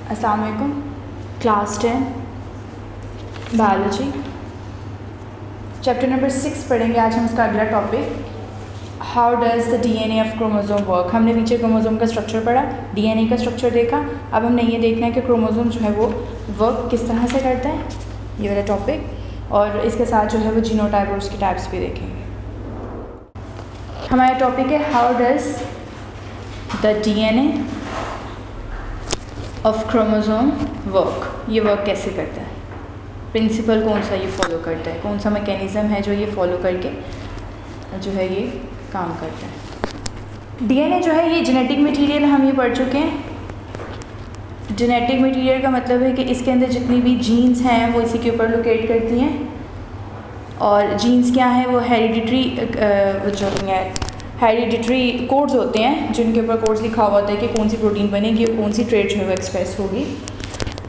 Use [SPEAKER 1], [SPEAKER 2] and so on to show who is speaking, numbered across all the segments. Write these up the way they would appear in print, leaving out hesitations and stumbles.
[SPEAKER 1] अस्सलाम वालेकुम। Class 10 biology chapter number 6 पढ़ेंगे आज हम। इसका अगला topic how does the DNA of chromosome work. हमने नीचे क्रोमोसोम का स्ट्रक्चर पढ़ा, डीएनए का स्ट्रक्चर देखा। अब हमने ये देखना है कि क्रोमोसोम जो है वो वर्क किस तरह से करता है, ये वाला टॉपिक। और इसके साथ जो है वो जीनोटाइप और उसके टाइप्स भी देखेंगे। हमारा टॉपिक है how does the DNA of chromosome work. ये वर्क कैसे करता है, प्रिंसिपल कौन सा ये फॉलो करता है, कौन सा मैकेनिज़्म है जो ये फॉलो करके जो है ये काम करता है। डीएनए जो है ये जेनेटिक मटेरियल हम ये पढ़ चुके हैं। जेनेटिक मटेरियल का मतलब है कि इसके अंदर जितनी भी जीन्स हैं वो इसी के ऊपर लोकेट करती हैं। और जीन्स क्या है, वो हेरिडिटरी जो है हेरिडिटरी कोड्स होते हैं, जिनके ऊपर कोड्स लिखा हुआ होता है कि कौन सी प्रोटीन बनेगी और कौन सी ट्रेट जो है वो एक्सप्रेस होगी।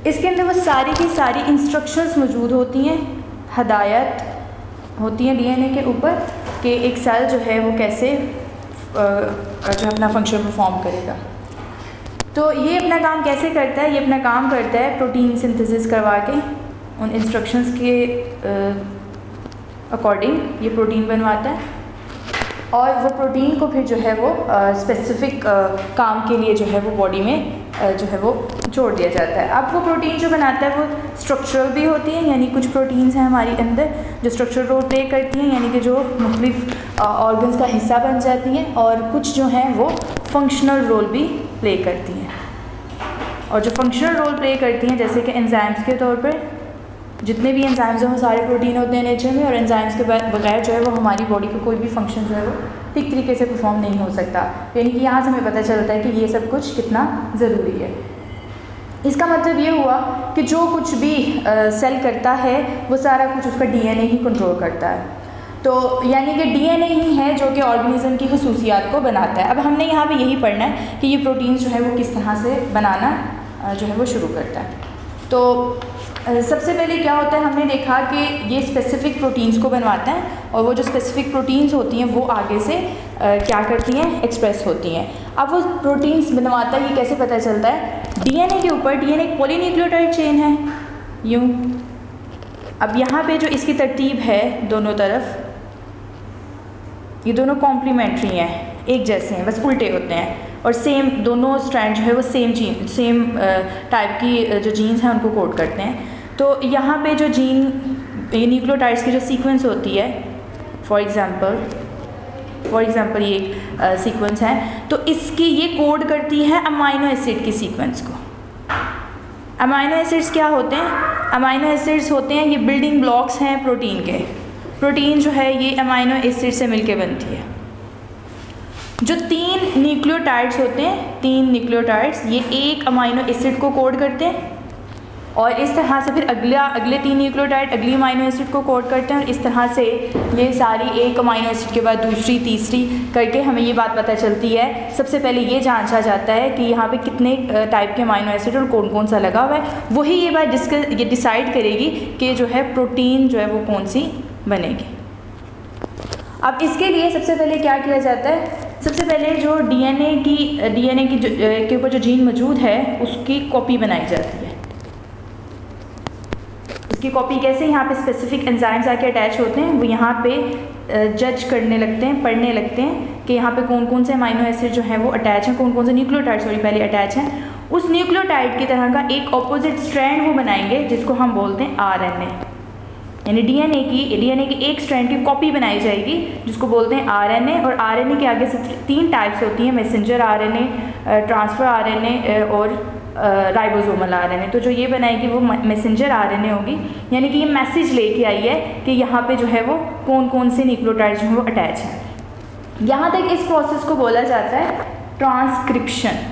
[SPEAKER 1] इसके अंदर वो सारी की सारी इंस्ट्रक्शंस मौजूद होती हैं, हदायत होती हैं डीएनए के ऊपर कि एक सेल जो है वो कैसे जो अपना फंक्शन परफॉर्म करेगा। तो ये अपना काम कैसे करता है, ये अपना काम करता है प्रोटीन सिंथेसिस करवा के उन इंस्ट्रक्शंस के अकॉर्डिंग ये प्रोटीन बनवाता है। और वो प्रोटीन को फिर जो है वो स्पेसिफिक काम के लिए जो है वो बॉडी में जो है वो जोड़ दिया जाता है। अब वो प्रोटीन जो बनाता है वो स्ट्रक्चरल भी होती है, यानी कुछ प्रोटीन्स हैं हमारे अंदर जो स्ट्रक्चरल रोल प्ले करती हैं, यानी कि जो मुख्तलिफ ऑर्गन्स का हिस्सा बन जाती हैं। और कुछ जो हैं वो फंक्शनल रोल भी प्ले करती हैं। और जो फंक्शनल रोल प्ले करती हैं, जैसे कि एंजाइम्स के तौर पर, जितने भी एंजाइम्स हैं वो सारे प्रोटीन होते हैं नेचर में। और एंजाइम्स के बगैर जो है वो हमारी बॉडी का कोई भी फंक्शन जो है वो ठीक तरीके से परफॉर्म नहीं हो सकता। यानी कि यहाँ से हमें पता चलता है कि ये सब कुछ कितना ज़रूरी है। इसका मतलब ये हुआ कि जो कुछ भी सेल करता है वो सारा कुछ उसका डीएनए ही कंट्रोल करता है। तो यानी कि डीएनए ही है जो कि ऑर्गेनिज्म की खसूसियात को बनाता है। अब हमने यहाँ पे यही पढ़ना है कि ये प्रोटीन्स जो है वो किस तरह से बनाना जो है वो शुरू करता है। तो सबसे पहले क्या होता है, हमने देखा कि ये स्पेसिफ़िक प्रोटीन्स को बनवाता है। और वो जो स्पेसिफ़िक प्रोटीन्स होती हैं वो आगे से क्या करती हैं, एक्सप्रेस होती हैं। अब वो प्रोटीन्स बनवाता है, ये कैसे पता चलता है, डीएनए के ऊपर। डीएनए एक पॉलीन्यूक्लियोटाइड चेन है यूँ। अब यहाँ पे जो इसकी तरतीब है दोनों तरफ, ये दोनों कॉम्प्लीमेंट्री हैं, एक जैसे हैं, बस उल्टे होते हैं। और सेम दोनों स्ट्रैंड जो है वो सेम टाइप की जो जीन्स हैं उनको कोड करते हैं। तो यहाँ पे जो जीन न्यूक्लियोटाइड्स की जो सीक्वेंस होती है, फॉर एग्ज़ाम्पल ये एक सीक्वेंस है, तो इसकी ये कोड करती है अमाइनो एसिड की सीक्वेंस को। अमाइनो एसिड्स क्या होते हैं, अमाइनो एसिड्स होते हैं ये बिल्डिंग ब्लॉक्स हैं प्रोटीन के। प्रोटीन जो है ये अमाइनो एसिड से मिलके बनती है। जो 3 न्यूक्लियोटाइड्स होते हैं, 3 न्यूक्लियोटाइड्स, ये एक अमाइनो एसिड को कोड करते हैं। और इस तरह से फिर अगले 3 न्यूक्लियोटाइड अगली अमाइनो एसिड को कोड करते हैं। और इस तरह से ये सारी एक अमाइनो एसिड के बाद दूसरी तीसरी करके हमें ये बात पता चलती है। सबसे पहले ये जांचा जाता है कि यहाँ पे कितने टाइप के अमाइनो एसिड और कौन कौन सा लगा हुआ है। वही ये बात ये डिसाइड करेगी कि जो है प्रोटीन जो है वो कौन सी बनेगी। अब इसके लिए सबसे पहले क्या किया जाता है, सबसे पहले जो डीएनए की के ऊपर जो जीन मौजूद है उसकी कॉपी बनाई जाती है। उसकी कॉपी कैसे, यहाँ पे स्पेसिफिक एंजाइम्स आके अटैच होते हैं। वो यहाँ पे जज करने लगते हैं, पढ़ने लगते हैं कि यहाँ पे कौन कौन से अमाइनो एसिड जो हैं वो अटैच हैं, कौन कौन से न्यूक्लियोटाइड पहले अटैच हैं। उस न्यूक्लियोटाइड की तरह का एक ऑपोजिट स्ट्रैंड वो बनाएंगे जिसको हम बोलते हैं आरएनए। यानी डीएनए की एक स्ट्रैंड की कॉपी बनाई जाएगी जिसको बोलते हैं आरएनए। और आरएनए के आगे से 3 टाइप्स होती हैं, मैसेंजर आरएनए, ट्रांसफ़र आरएनए और राइबोसोमल आरएनए। तो जो ये बनाएगी वो मैसेंजर आरएनए होगी, यानी कि ये मैसेज लेके आई है कि यहाँ पे जो है वो कौन कौन से न्यूक्लियोटाइड्स जो है वो अटैच हैं। यहाँ तक इस प्रोसेस को बोला जाता है ट्रांसक्रिप्शन।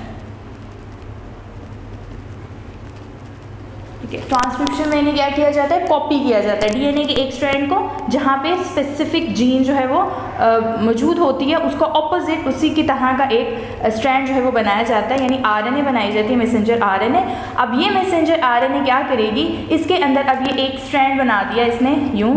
[SPEAKER 1] ट्रांसक्रिप्शन में क्या किया जाता है, कॉपी किया जाता है डीएनए के एक स्ट्रैंड को, जहाँ पे स्पेसिफिक जीन जो है वो मौजूद होती है, उसका ऑपोजिट उसी की तरह का एक स्ट्रैंड जो है वो बनाया जाता है, यानी आरएनए बनाई जाती है, मैसेंजर आरएनए। अब ये मैसेंजर आरएनए क्या करेगी, इसके अंदर अब ये एक स्ट्रैंड बना दिया इसने यूँ,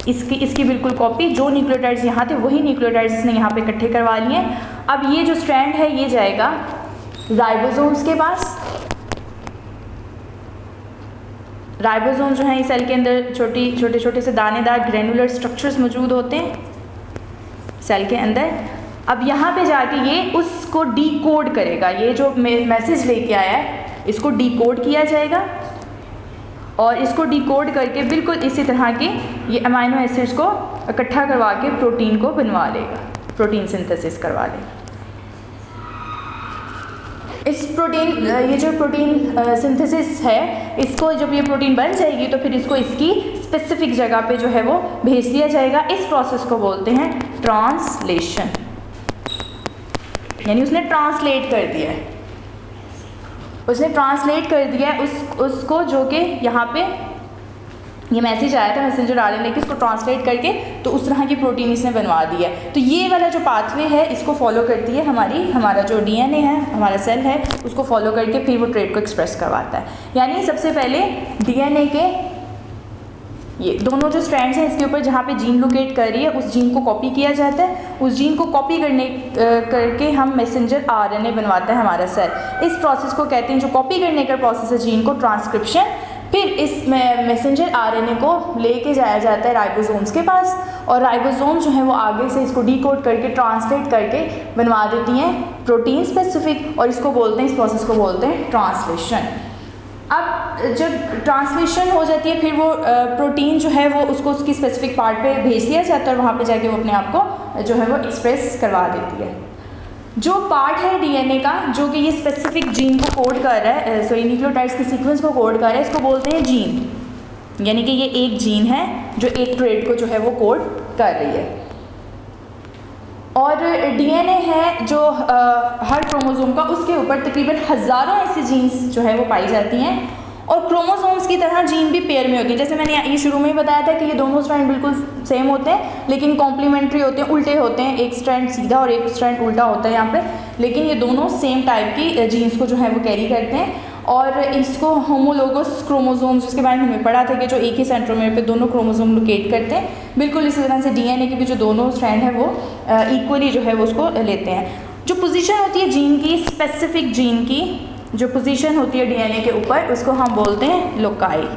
[SPEAKER 1] इसकी बिल्कुल कॉपी। जो न्यूक्लियोटाइड्स यहाँ थे वही न्यूक्लियोटाइड्स इसने यहाँ पे इकट्ठे करवा लिए। अब ये जो स्ट्रैंड है ये जाएगा राइबोसोम्स के पास, राइबोसोम जो है इस सेल के अंदर छोटे छोटे से दानेदार ग्रेनुलर स्ट्रक्चर्स मौजूद होते हैं सेल के अंदर। अब यहाँ पे जाके ये उसको डिकोड करेगा, ये जो मैसेज लेके आया है इसको डिकोड किया जाएगा और इसको डिकोड करके बिल्कुल इसी तरह के ये अमाइनो एसिड्स को इकट्ठा करवा के प्रोटीन को बनवा लेगा, प्रोटीन सिंथेसिस करवा लेगा। इस प्रोटीन ये जो प्रोटीन सिंथेसिस है, इसको जब ये प्रोटीन बन जाएगी तो फिर इसको इसकी स्पेसिफिक जगह पे जो है वो भेज दिया जाएगा। इस प्रोसेस को बोलते हैं ट्रांसलेशन, यानी उसने ट्रांसलेट कर दिया है, उसने ट्रांसलेट कर दिया है उसको, जो कि यहाँ पे ये मैसेज आया था मैसेंजर आरएनए के, इसको ट्रांसलेट करके तो उस तरह की प्रोटीन इसने बनवा दिया है। तो ये वाला जो पाथवे है इसको फॉलो करती है हमारा जो डीएनए है, हमारा सेल है, उसको फॉलो करके फिर वो ट्रेट को एक्सप्रेस करवाता है। यानी सबसे पहले डीएनए के ये दोनों जो स्ट्रैंड्स हैं इसके ऊपर जहाँ पे जीन लोकेट कर रही है उस जीन को कॉपी किया जाता है, उस जीन को कॉपी करके हम मैसेंजर आरएनए बनवाता है हमारा सेल। इस प्रोसेस को कहते हैं, जो कॉपी करने का प्रोसेस है जीन को, ट्रांसक्रिप्शन। फिर इस मैसेंजर आरएनए को लेके जाया जाता है राइबोसोम्स के पास और राइबोसोम जो है वो आगे से इसको डिकोड करके ट्रांसलेट करके बनवा देती हैं प्रोटीन स्पेसिफिक, और इसको बोलते हैं, इस प्रोसेस को बोलते हैं ट्रांसलेशन। अब जब ट्रांसलेशन हो जाती है फिर वो प्रोटीन जो है वो उसको उसकी स्पेसिफिक पार्ट पे भेज दिया जाता है और वहाँ पे जाके वो अपने आप को जो है वो एक्सप्रेस करवा देती है। जो पार्ट है डीएनए का जो कि ये स्पेसिफिक जीन को कोड कर रहा है, सॉरी न्यूक्लियोटाइड्स के सीक्वेंस को कोड कर रहा है, इसको बोलते हैं जीन। यानी कि ये एक जीन है जो एक ट्रेट को जो है वो कोड कर रही है। और डीएनए है जो हर क्रोमोसोम का, उसके ऊपर तकरीबन हज़ारों ऐसी जीन्स जो है वो पाई जाती हैं और क्रोमोसोम्स की तरह जीन भी पेयर में होती है। जैसे मैंने ये शुरू में ही बताया था कि ये दोनों स्ट्रैंड बिल्कुल सेम होते हैं लेकिन कॉम्प्लीमेंट्री होते हैं, उल्टे होते हैं, एक स्ट्रैंड सीधा और एक स्ट्रैंड उल्टा होता है यहाँ पे, लेकिन ये दोनों सेम टाइप की जीन्स को जो है वो कैरी करते हैं। और इसको होमोलोगस क्रोमोसोम्स, जिसके बारे में हमें पढ़ा था कि जो एक ही सेंट्रोमेयर पे दोनों क्रोमोसोम लोकेट करते हैं, बिल्कुल इसी तरह से डीएनए के भी जो दोनों स्ट्रैंड है वो इक्वली जो है वो उसको लेते हैं। जो पोजीशन होती है जीन की, स्पेसिफिक जीन की जो पोजीशन होती है डीएनए के ऊपर, उसको हम बोलते हैं लोकाई,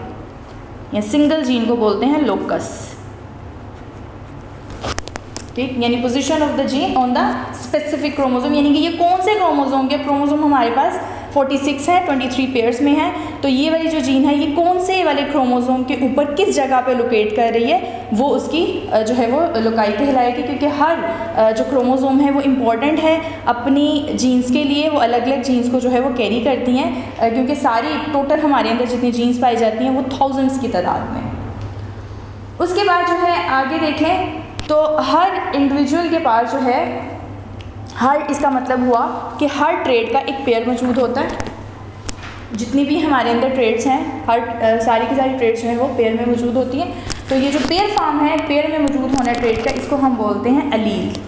[SPEAKER 1] या सिंगल जीन को बोलते हैं लोकस। ठीक, यानी position of the gene on the specific chromosome, यानी कि ये कौन से क्रोमोसोम के क्रोमोसोम हमारे पास 46 है, 23 पेयर्स में है, तो ये वाली जो जीन है ये कौन से वाले क्रोमोसोम के ऊपर किस जगह पे लोकेट कर रही है, वो उसकी जो है वो लोकाई कहलाएगी। क्योंकि हर जो क्रोमोसोम है वो इम्पॉर्टेंट है अपनी जीन्स के लिए, वो अलग अलग जीन्स को जो है वो कैरी करती हैं, क्योंकि सारी टोटल हमारे अंदर जितनी जीन्स पाई जाती हैं वो थाउजेंड्स की तादाद में। उसके बाद जो है आगे देखें तो हर इंडिविजुअल के पास जो है हर, इसका मतलब हुआ कि हर ट्रेड का एक पेयर मौजूद होता है। जितनी भी हमारे अंदर ट्रेड्स हैं हर सारी की सारी ट्रेड्स जो है वो पेयर में मौजूद होती हैं। तो ये जो पेयर फॉर्म है, पेयर में मौजूद होना ट्रेड का, इसको हम बोलते हैं एलील।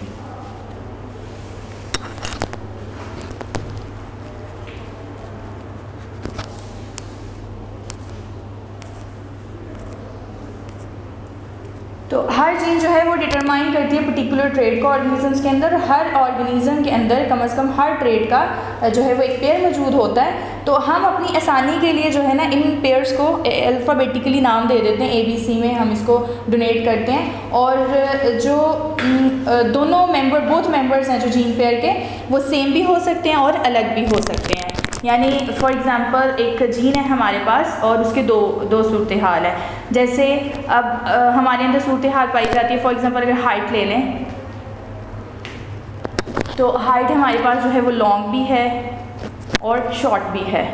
[SPEAKER 1] तो हर जीन जो है वो डिटरमाइन करती है पर्टिकुलर ट्रेड को ऑर्गेनिजम्स के अंदर। हर ऑर्गेनिज्म के अंदर कम से कम हर ट्रेड का जो है वो एक पेयर मौजूद होता है। तो हम अपनी आसानी के लिए जो है ना इन पेयर्स को अल्फ़ाबेटिकली नाम दे देते हैं, ABC में हम इसको डोनेट करते हैं। और जो दोनों बोथ मेंबर्स हैं जो जीन पेयर के, वो सेम भी हो सकते हैं और अलग भी हो सकते हैं। यानी फॉर एग्ज़ाम्पल एक जीन है हमारे पास और उसके दो सूरत हाल है। जैसे अब हमारे अंदर सूरत हाल पाई जाती है, फॉर एग्ज़ाम्पल अगर हाइट ले लें तो हाइट हमारे पास जो है वो लॉन्ग भी है और शॉर्ट भी है,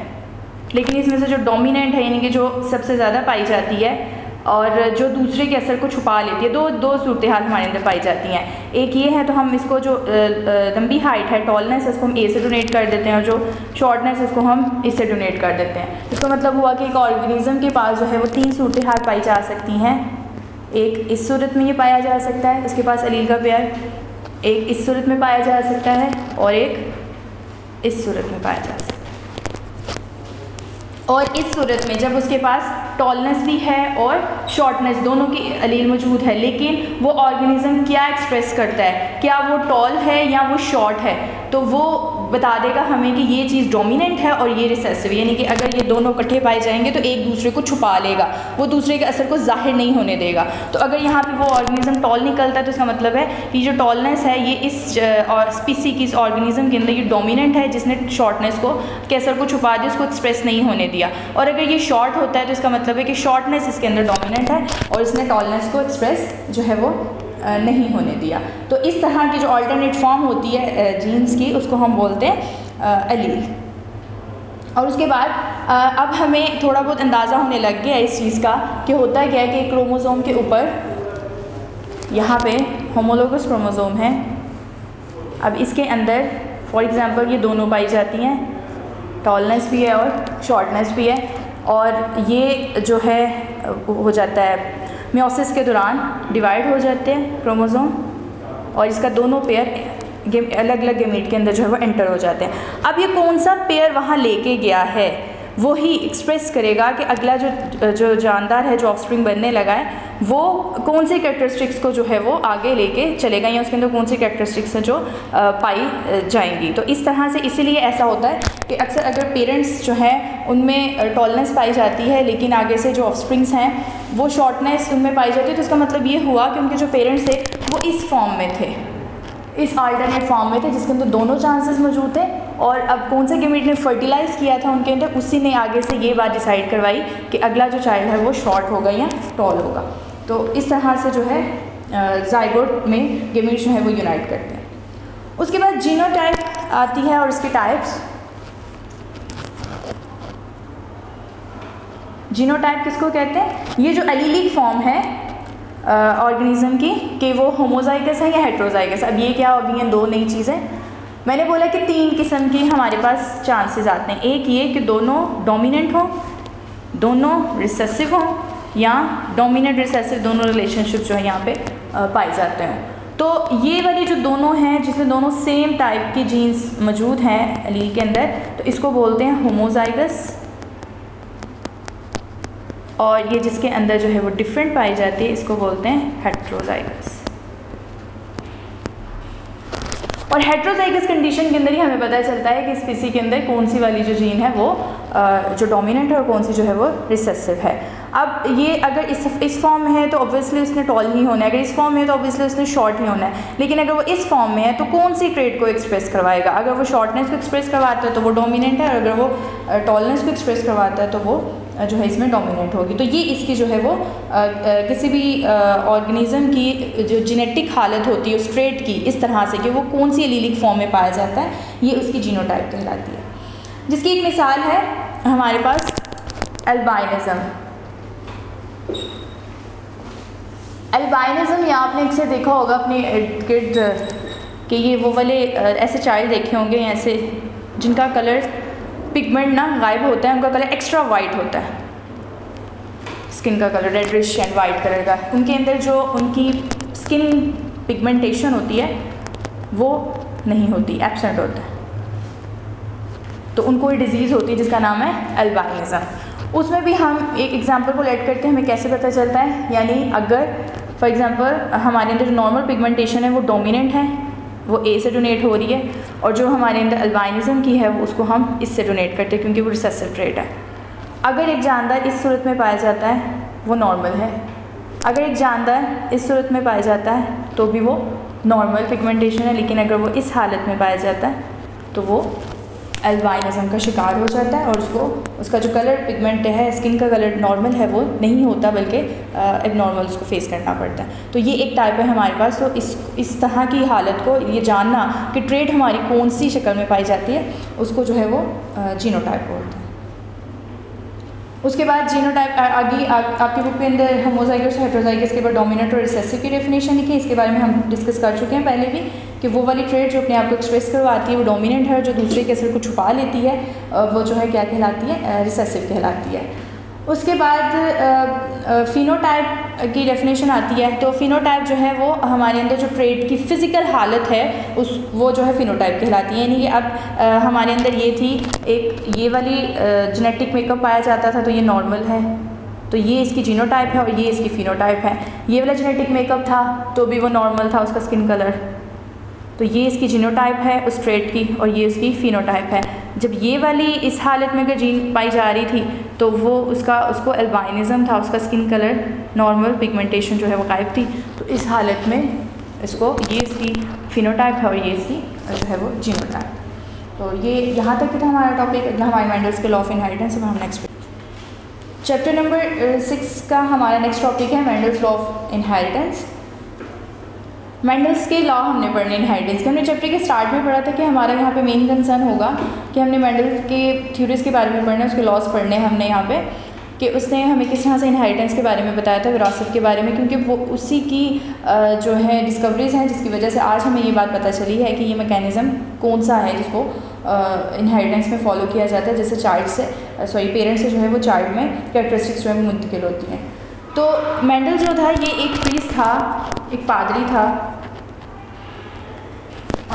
[SPEAKER 1] लेकिन इसमें से जो डोमिनेंट है यानी कि जो सबसे ज़्यादा पाई जाती है और जो दूसरे के असर को छुपा लेती है, दो सूरत हाल हमारे अंदर पाई जाती हैं। एक ये है तो हम इसको जो लंबी हाइट है, टॉलनेस, इसको हम ए से डोनेट कर देते हैं और जो शॉर्टनेस इसको हम इससे डोनेट कर देते हैं। इसका मतलब हुआ कि एक ऑर्गेनिज्म के पास जो है वो 3 सूरत हाल पाई जा सकती हैं। एक इस सूरत में ये पाया जा सकता है, उसके पास एलील का पेयर, एक इस सूरत में पाया जा सकता है और एक इस सूरत में पाया जा सकता है। और इस सूरत में जब उसके पास टॉलनेस भी है और शॉर्टनेस दोनों की एलील मौजूद है, लेकिन वो ऑर्गेनिज्म क्या एक्सप्रेस करता है, क्या वो टॉल है या वो शॉर्ट है, तो वो बता देगा हमें कि ये चीज़ डोमिनेंट है और ये रिसेसिव, यानी कि अगर ये दोनों इकट्ठे पाए जाएंगे तो एक दूसरे को छुपा लेगा, वो दूसरे के असर को जाहिर नहीं होने देगा। तो अगर यहाँ पे वो ऑर्गेनिज्म टॉल निकलता है तो इसका मतलब है कि जो टॉलनेस है ये इस स्पीसी की, इस ऑर्गेनिज्म के अंदर ये डोमिनेंट है, जिसने शॉर्टनेस को के असर को छुपा दिया, उसको एक्सप्रेस नहीं होने दिया। और अगर ये शॉर्ट होता है तो इसका मतलब है कि शॉर्टनेस इसके अंदर डोमिनेंट है और इसने टॉलनेस को एक्सप्रेस जो है वो नहीं होने दिया। तो इस तरह की जो अल्टरनेट फॉर्म होती है जीन्स की, उसको हम बोलते हैं एलील। और उसके बाद अब हमें थोड़ा बहुत अंदाज़ा होने लग गया इस चीज़ का कि होता क्या है कि क्रोमोसोम के ऊपर यहाँ पे होमोलोगस क्रोमोसोम है। अब इसके अंदर फॉर एग्ज़ाम्पल ये दोनों पाई जाती हैं, टॉलनेस भी है और शॉर्टनेस भी है, और ये जो है हो जाता है मियोसिस के दौरान डिवाइड हो जाते हैं क्रोमोसोम, और इसका दोनों पेयर अलग अलग गेमीट के अंदर जो है वो एंटर हो जाते हैं। अब ये कौन सा पेयर वहाँ लेके गया है वो ही एक्सप्रेस करेगा कि अगला जो जानदार है, जो ऑफस्प्रिंग बनने लगा है, वो कौन से कैरेक्टरिस्टिक्स को जो है वो आगे लेके चलेगा, या उसके अंदर कौन सी कैरेक्टरिस्टिक्स हैं जो पाई जाएंगी। तो इस तरह से इसीलिए ऐसा होता है कि अक्सर अगर पेरेंट्स जो है उनमें टॉलनेस पाई जाती है लेकिन आगे से जो ऑफस्प्रिंग्स हैं वो शॉर्टनेस उनमें पाई जाती है, तो इसका मतलब ये हुआ कि उनके जो पेरेंट्स थे वो इस फॉर्म में थे, इस अल्टरनेट फॉर्म में थे, जिसके अंदर दोनों चांसेस मौजूद थे। और अब कौन से गेमीट ने फर्टिलाइज़ किया था उनके अंदर, उसी ने आगे से ये बात डिसाइड करवाई कि अगला जो चाइल्ड है वो शॉर्ट होगा या टॉल होगा। तो इस तरह से जो है जाइगोट में गेमीट जो है वो यूनाइट करते हैं। उसके बाद जीनोटाइप आती है और उसके टाइप्स। जीनोटाइप किसको कहते हैं? ये जो एलीलिक फॉर्म है ऑर्गेनिज्म की कि वो होमोजाइगस है या हेट्रोजाइगस। अब ये क्या हो गई हैं दो नई चीज़ें। मैंने बोला कि 3 किस्म की हमारे पास चांसेस आते हैं। एक ये कि दोनों डोमिनेंट हों, दोनों रिसेसिव हों, या डोमिनेंट रिसेसिव दोनों रिलेशनशिप जो है यहाँ पे पाए जाते हैं। तो ये वाली जो दोनों हैं जिसमें दोनों सेम टाइप की जीन्स मौजूद हैं एलील के अंदर, तो इसको बोलते हैं होमोजाइगस। और ये जिसके अंदर जो है वो डिफरेंट पाई जाती है इसको बोलते हैं हेट्रोजाइगस। और हेट्रोजाइगस कंडीशन के अंदर ही हमें पता चलता है कि स्पीसी के अंदर कौन सी वाली जो जीन है वो जो डोमिनेंट है और कौन सी जो है वो रिसेसिव है। अब ये अगर इस फॉर्म में है तो ऑब्वियसली उसने टॉल ही होना है, अगर इस फॉर्म में है तो ऑब्वियसली उसने शॉर्ट ही होना है। लेकिन अगर वो इस फॉर्म में है तो कौन सी ट्रेट को एक्सप्रेस करवाएगा? अगर वो शॉर्टनेस को एक्सप्रेस करवाता है तो वो डोमिनेंट है, और अगर वो टॉलनेस को एक्सप्रेस करवाता है तो वो जो है इसमें डोमिनेंट होगी। तो ये इसकी जो है वो किसी भी ऑर्गेनिज्म की जो जेनेटिक हालत होती है उस ट्रेट की इस तरह से कि वो कौन सी एलीलिक फॉर्म में पाया जाता है, ये उसकी जीनोटाइप कहलाती है। जिसकी एक मिसाल है हमारे पास एल्बाइनिज्म। एल्बाइनिज्म या आपने इसे देखा होगा अपने इर्द गिर्द कि ये वो वाले ऐसे चाइल्ड देखे होंगे ऐसे जिनका कलर पिगमेंट ना गायब होता है, उनका कलर एक्स्ट्रा वाइट होता है, स्किन का colour reddish and white colour का। उनके अंदर जो उनकी स्किन पिगमेंटेशन होती है वो नहीं होती, एब्सेंट होता है। तो उनको एक डिजीज़ होती है जिसका नाम है एल्बाइनिज्म। उसमें भी हम एक एग्जांपल को लेट करते हैं, हमें कैसे पता चलता है। यानी अगर फॉर एग्जांपल हमारे अंदर जो नॉर्मल पिगमेंटेशन है वो डोमिनेंट है, वो ए से डोनेट हो रही है, और जो हमारे अंदर एल्बाइनिज्म की है वो उसको हम इससे डोनेट करते हैं क्योंकि वो रिसेसिव ट्रेट है। अगर एक जानदार इस सूरत में पाया जाता है वो नॉर्मल है, अगर एक जानदार इस सूरत में पाया जाता है तो भी वो नॉर्मल पिगमेंटेशन है, लेकिन अगर वो इस हालत में पाया जाता है तो वो एल्बाइनिज्म का शिकार हो जाता है और उसका जो कलर पिगमेंट है, स्किन का कलर नॉर्मल है वो नहीं होता बल्कि एबनॉर्मल उसको फेस करना पड़ता है। तो ये एक टाइप है हमारे पास। तो इस तरह की हालत को ये जानना कि ट्रेट हमारी कौन सी शक्ल में पाई जाती है उसको जो है वो जीनोटाइप बोलते हैं। उसके बाद जीनोटाइप आगे आपकी बुक के अंदर होमोजाइगस हेट्रोजाइगस के बाद डोमिनेंट और रिसेसिव की डेफिनेशन लिखी है। इसके बारे में हम डिस्कस कर चुके हैं पहले भी कि वो वाली ट्रेट जो अपने आप को एक्सप्रेस करवाती है वो डोमिनेंट है, जो दूसरे के असर को छुपा लेती है वो जो है क्या कहलाती है, रिसेसिव कहलाती है। उसके बाद फिनोटाइप की डेफिनेशन आती है। तो फिनोटाइप जो है वो हमारे अंदर जो ट्रेट की फ़िज़िकल हालत है वो जो है फिनोटाइप कहलाती है। यानी कि अब हमारे अंदर ये थी एक ये वाली जेनेटिक मेकअप पाया जाता था तो ये नॉर्मल है, तो ये इसकी जीनोटाइप है, और ये इसकी फिनोटाइप है। ये वाला जेनेटिक मेकअप था तो भी वो नॉर्मल था, उसका स्किन कलर तो ये इसकी जीनोटाइप है उस ट्रेट की और ये उसकी फिनोटाइप है। जब ये वाली इस हालत में अगर जीन पाई जा रही थी तो वो उसको एल्बाइनिज़म था, उसका स्किन कलर नॉर्मल पिगमेंटेशन जो है वो गायब थी। तो इस हालत में इसको ये इसकी फिनोटाइप है और ये इसकी जो है वो जीनोटाइप। तो ये यहाँ तक था हमारा टॉपिक। अगला हमारे मेंडल्स के लॉ ऑफ इनहेरिटेंस। अब हम नेक्स्ट चैप्टर नंबर 6 का हमारा नेक्स्ट टॉपिक है Mendel's law of inheritance. Mendel's के लॉ हमने पढ़ने इनहेरिटेंस के। हमने चैप्टर के स्टार्ट में पढ़ा था कि हमारा यहाँ पे मेन कंसर्न होगा कि हमने मेंडल के थ्योरीज के बारे में पढ़ना, उसके लॉज पढ़ने हमने यहाँ पे कि उसने हमें किस तरह से इनहेरिटेंस के बारे में बताया था, विरासत के बारे में, क्योंकि वो उसी की जो है डिस्कवरीज़ हैं जिसकी वजह से आज हमें ये बात पता चली है कि ये मैकेनिज़्म कौन सा है जिसको इनहेरिटेंस में फॉलो किया जाता है, जैसे चाइल्ड से पेरेंट्स से जो है वो चाइल्ड में कैरेक्टरिस्टिक्स जो है वो मुंतकिल होती हैं। तो मेंडल जो था ये एक प्रीस्ट था, एक पादरी था,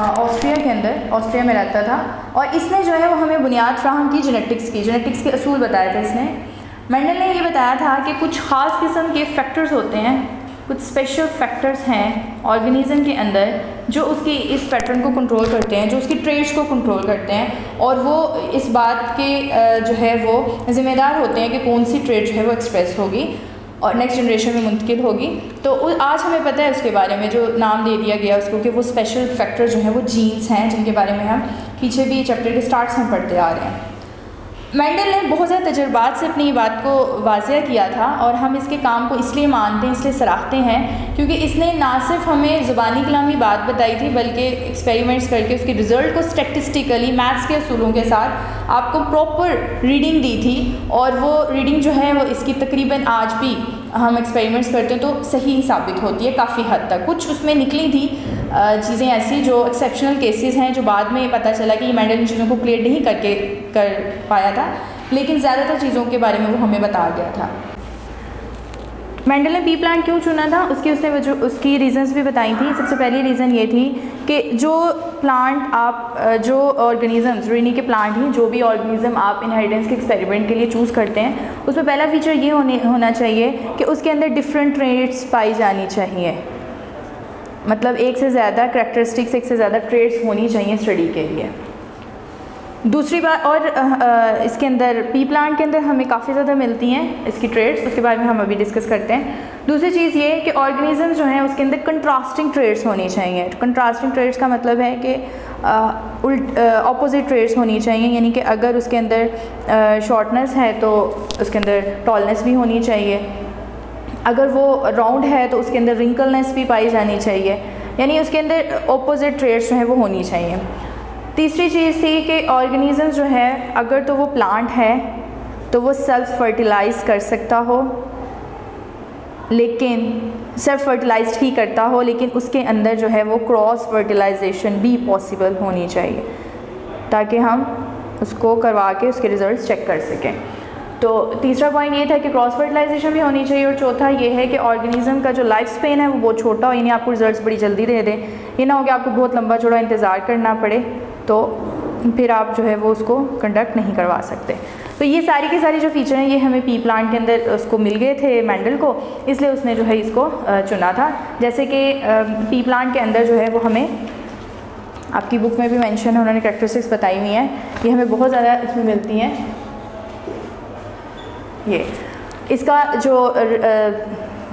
[SPEAKER 1] ऑस्ट्रिया के अंदर, ऑस्ट्रिया में रहता था और इसने जो है वो हमें बुनियाद फ्राहम की जेनेटिक्स के असूल बताए थे। इसने मेंडल ने ये बताया था कि कुछ ख़ास किस्म के फैक्टर्स होते हैं, कुछ स्पेशल फैक्टर्स हैं ऑर्गेनिज़म के अंदर जो उसकी इस पैटर्न को कंट्रोल करते हैं, जो उसकी ट्रेड्स को कंट्रोल करते हैं और वो इस बात के जो है वो ज़िम्मेदार होते हैं कि कौन सी ट्रेड जो है वो एक्सप्रेस होगी और नेक्स्ट जनरेशन में मुंतकिल होगी। तो आज हमें पता है उसके बारे में, जो नाम दे दिया गया उसको कि वो स्पेशल फैक्टर जो है वो जीन्स हैं, जिनके बारे में हम पीछे भी चैप्टर के स्टार्ट से हम पढ़ते आ रहे हैं। मेंडल ने बहुत ज़्यादा तजुर्बात से अपनी बात को वाज़ेह किया था और हम इसके काम को इसलिए मानते हैं, इसलिए सराहते हैं क्योंकि इसने ना सिर्फ हमें ज़ुबानी कलामी बात बताई थी बल्कि एक्सपेरिमेंट्स करके उसके रिज़ल्ट को स्टैटिस्टिकली मैथ्स के असूलों के साथ आपको प्रॉपर रीडिंग दी थी और वो रीडिंग जो है वो इसकी तकरीबन आज भी हम एक्सपेरिमेंट्स करते हैं तो सही साबित होती है काफ़ी हद तक। कुछ उसमें निकली थी चीज़ें ऐसी जो एक्सेप्शनल केसेस हैं, जो बाद में पता चला कि मेंडल इन चीज़ों को क्लियर नहीं कर पाया था, लेकिन ज़्यादातर चीज़ों के बारे में वो हमें बता गया था। मेंडल ने पी प्लांट क्यों चुना था उसने उसकी रीज़न्स भी बताई थी। सबसे पहली रीज़न ये थी कि जो प्लांट आप जो ऑर्गेनिज़म्स यानी कि प्लांट ही जो भी ऑर्गेनिज़म आप इनहेरिटेंस के एक्सपेरिमेंट के लिए चूज़ करते हैं उसमें पहला फीचर ये होना चाहिए कि उसके अंदर डिफरेंट ट्रेड्स पाई जानी चाहिए, मतलब एक से ज़्यादा करैक्टरिस्टिक्स, एक से ज़्यादा ट्रेड्स होनी चाहिए स्टडी के लिए। दूसरी बात और इसके अंदर पी प्लांट के अंदर हमें काफ़ी ज़्यादा मिलती हैं इसकी ट्रेड्स, उसके बारे में हम अभी डिस्कस करते हैं। दूसरी चीज़ ये कि ऑर्गेनिज़म जो हैं उसके अंदर कंट्रास्टिंग ट्रेड्स होनी चाहिए। कंट्रास्टिंग ट्रेड्स का मतलब है कि ऑपोजिट ट्रेड्स होनी चाहिए, यानी कि अगर उसके अंदर शॉर्टनेस है तो उसके अंदर टॉलनेस भी होनी चाहिए, अगर वो राउंड है तो उसके अंदर रिंकलनेस भी पाई जानी चाहिए, यानी उसके अंदर ऑपोजिट ट्रेड्स जो हैं वो होनी चाहिए। तीसरी चीज़ थी कि ऑर्गेनिज़म जो है अगर तो वो प्लांट है तो वो सेल्फ फर्टिलाइज़ कर सकता हो, लेकिन सेल्फ फर्टिलाइज्ड ही करता हो, लेकिन उसके अंदर जो है वो क्रॉस फर्टिलाइजेशन भी पॉसिबल होनी चाहिए ताकि हम उसको करवा के उसके रिज़ल्ट्स चेक कर सकें। तो तीसरा पॉइंट ये था कि क्रॉस फर्टिलाइजेशन भी होनी चाहिए और चौथा ये है कि ऑर्गेनिज़म का जो लाइफ स्पेन है वो बहुत छोटा हो, यानी आपको रिजल्ट्स बड़ी जल्दी दे दें, ये ना हो कि आपको बहुत लंबा चौड़ा इंतज़ार करना पड़े तो फिर आप जो है वो उसको कंडक्ट नहीं करवा सकते। तो ये सारी की सारी जो फ़ीचर हैं ये हमें पी प्लांट के अंदर उसको मिल गए थे मेंडल को, इसलिए उसने जो है इसको चुना था। जैसे कि पी प्लांट के अंदर जो है वो हमें आपकी बुक में भी मेंशन है, उन्होंने कैरेक्टरिस्टिक्स बताई हुई हैं, ये हमें बहुत ज़्यादा इसमें मिलती हैं। ये इसका जो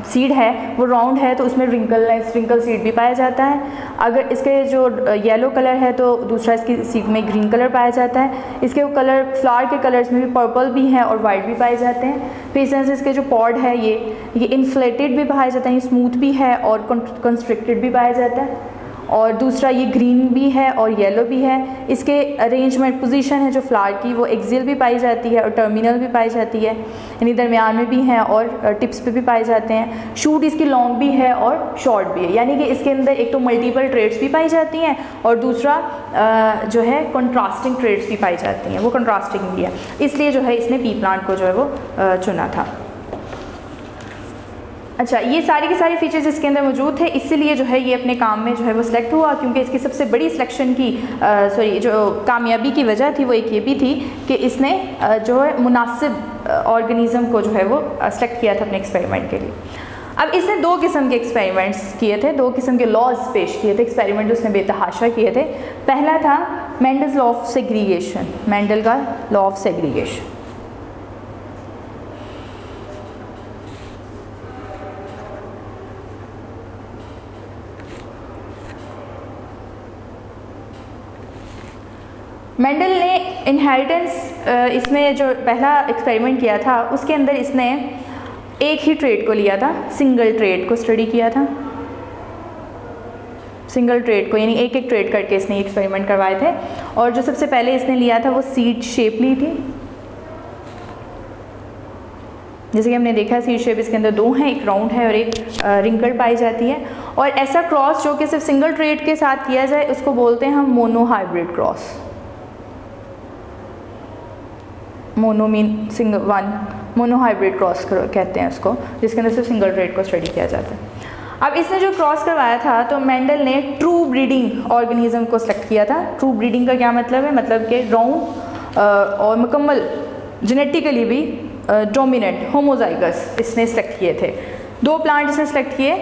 [SPEAKER 1] सीड है वो राउंड है तो उसमें रिंकल सीड भी पाया जाता है। अगर इसके जो येलो कलर है तो दूसरा इसकी सीड में ग्रीन कलर पाया जाता है। इसके कलर फ्लावर के कलर्स में भी पर्पल भी हैं और वाइट भी पाए जाते हैं। फिर इसके जो पॉड है ये इन्फ्लेटेड भी पाया जाता है, ये स्मूथ भी है और कंस्ट्रिक्टेड भी पाया जाता है। और दूसरा ये ग्रीन भी है और येलो भी है। इसके अरेंजमेंट पोजीशन है जो फ्लावर की वो एक्सियल भी पाई जाती है और टर्मिनल भी पाई जाती है, यानी दरमियान में भी हैं और टिप्स पे भी पाए जाते हैं। शूट इसकी लॉन्ग भी है और शॉर्ट भी है, यानी कि इसके अंदर एक तो मल्टीपल ट्रेड्स भी पाई जाती हैं और दूसरा जो है कंट्रास्टिंग ट्रेड्स भी पाई जाती हैं, वो कंट्रास्टिंग भी है, इसलिए जो है इसने पी प्लांट को जो है वो चुना था। अच्छा, ये सारी की सारी फीचर्स इसके अंदर मौजूद थे, इसीलिए जो है ये अपने काम में जो है वो सिलेक्ट हुआ, क्योंकि इसकी सबसे बड़ी सिलेक्शन की जो कामयाबी की वजह थी वो एक ये भी थी कि इसने जो है मुनासिब ऑर्गेनिज़म को जो है वो सिलेक्ट किया था अपने एक्सपेरिमेंट के लिए। अब इसने दो किस्म के एक्सपेरिमेंट्स किए थे, दो किस्म के लॉज पेश किए थे, एक्सपेरिमेंट उसने बेतहाशा किए थे। पहला था Mendel's law of segregation, Mendel का लॉ ऑफ सेग्रीगेशन। मेंडल ने इनहेरिटेंस इसमें जो पहला एक्सपेरिमेंट किया था उसके अंदर इसने एक ही ट्रेट को लिया था, सिंगल ट्रेट को स्टडी किया था, सिंगल ट्रेट को, यानी एक एक ट्रेट करके इसने एक्सपेरिमेंट करवाए थे। और जो सबसे पहले इसने लिया था वो सीड शेप ली थी, जैसे कि हमने देखा सीड शेप इसके अंदर दो हैं, एक राउंड है और एक रिंकल पाई जाती है। और ऐसा क्रॉस जो कि सिर्फ सिंगल ट्रेट के साथ किया जाए उसको बोलते हैं हम monohybrid cross. Mono mean single one, monohybrid cross कहते हैं उसको, जिसके अंदर सिर्फ सिंगल ट्रेट को स्टडी किया जाता है। अब इसने जो क्रॉस करवाया था तो मेंडल ने ट्रू ब्रीडिंग ऑर्गेनिज्म को सिलेक्ट किया था। ट्रू ब्रीडिंग का क्या मतलब है? मतलब कि राउंड और मुकम्मल जेनेटिकली भी डोमिनेंट होमोजाइगस इसने सेलेक्ट किए थे। दो प्लांट इसने सेलेक्ट किए,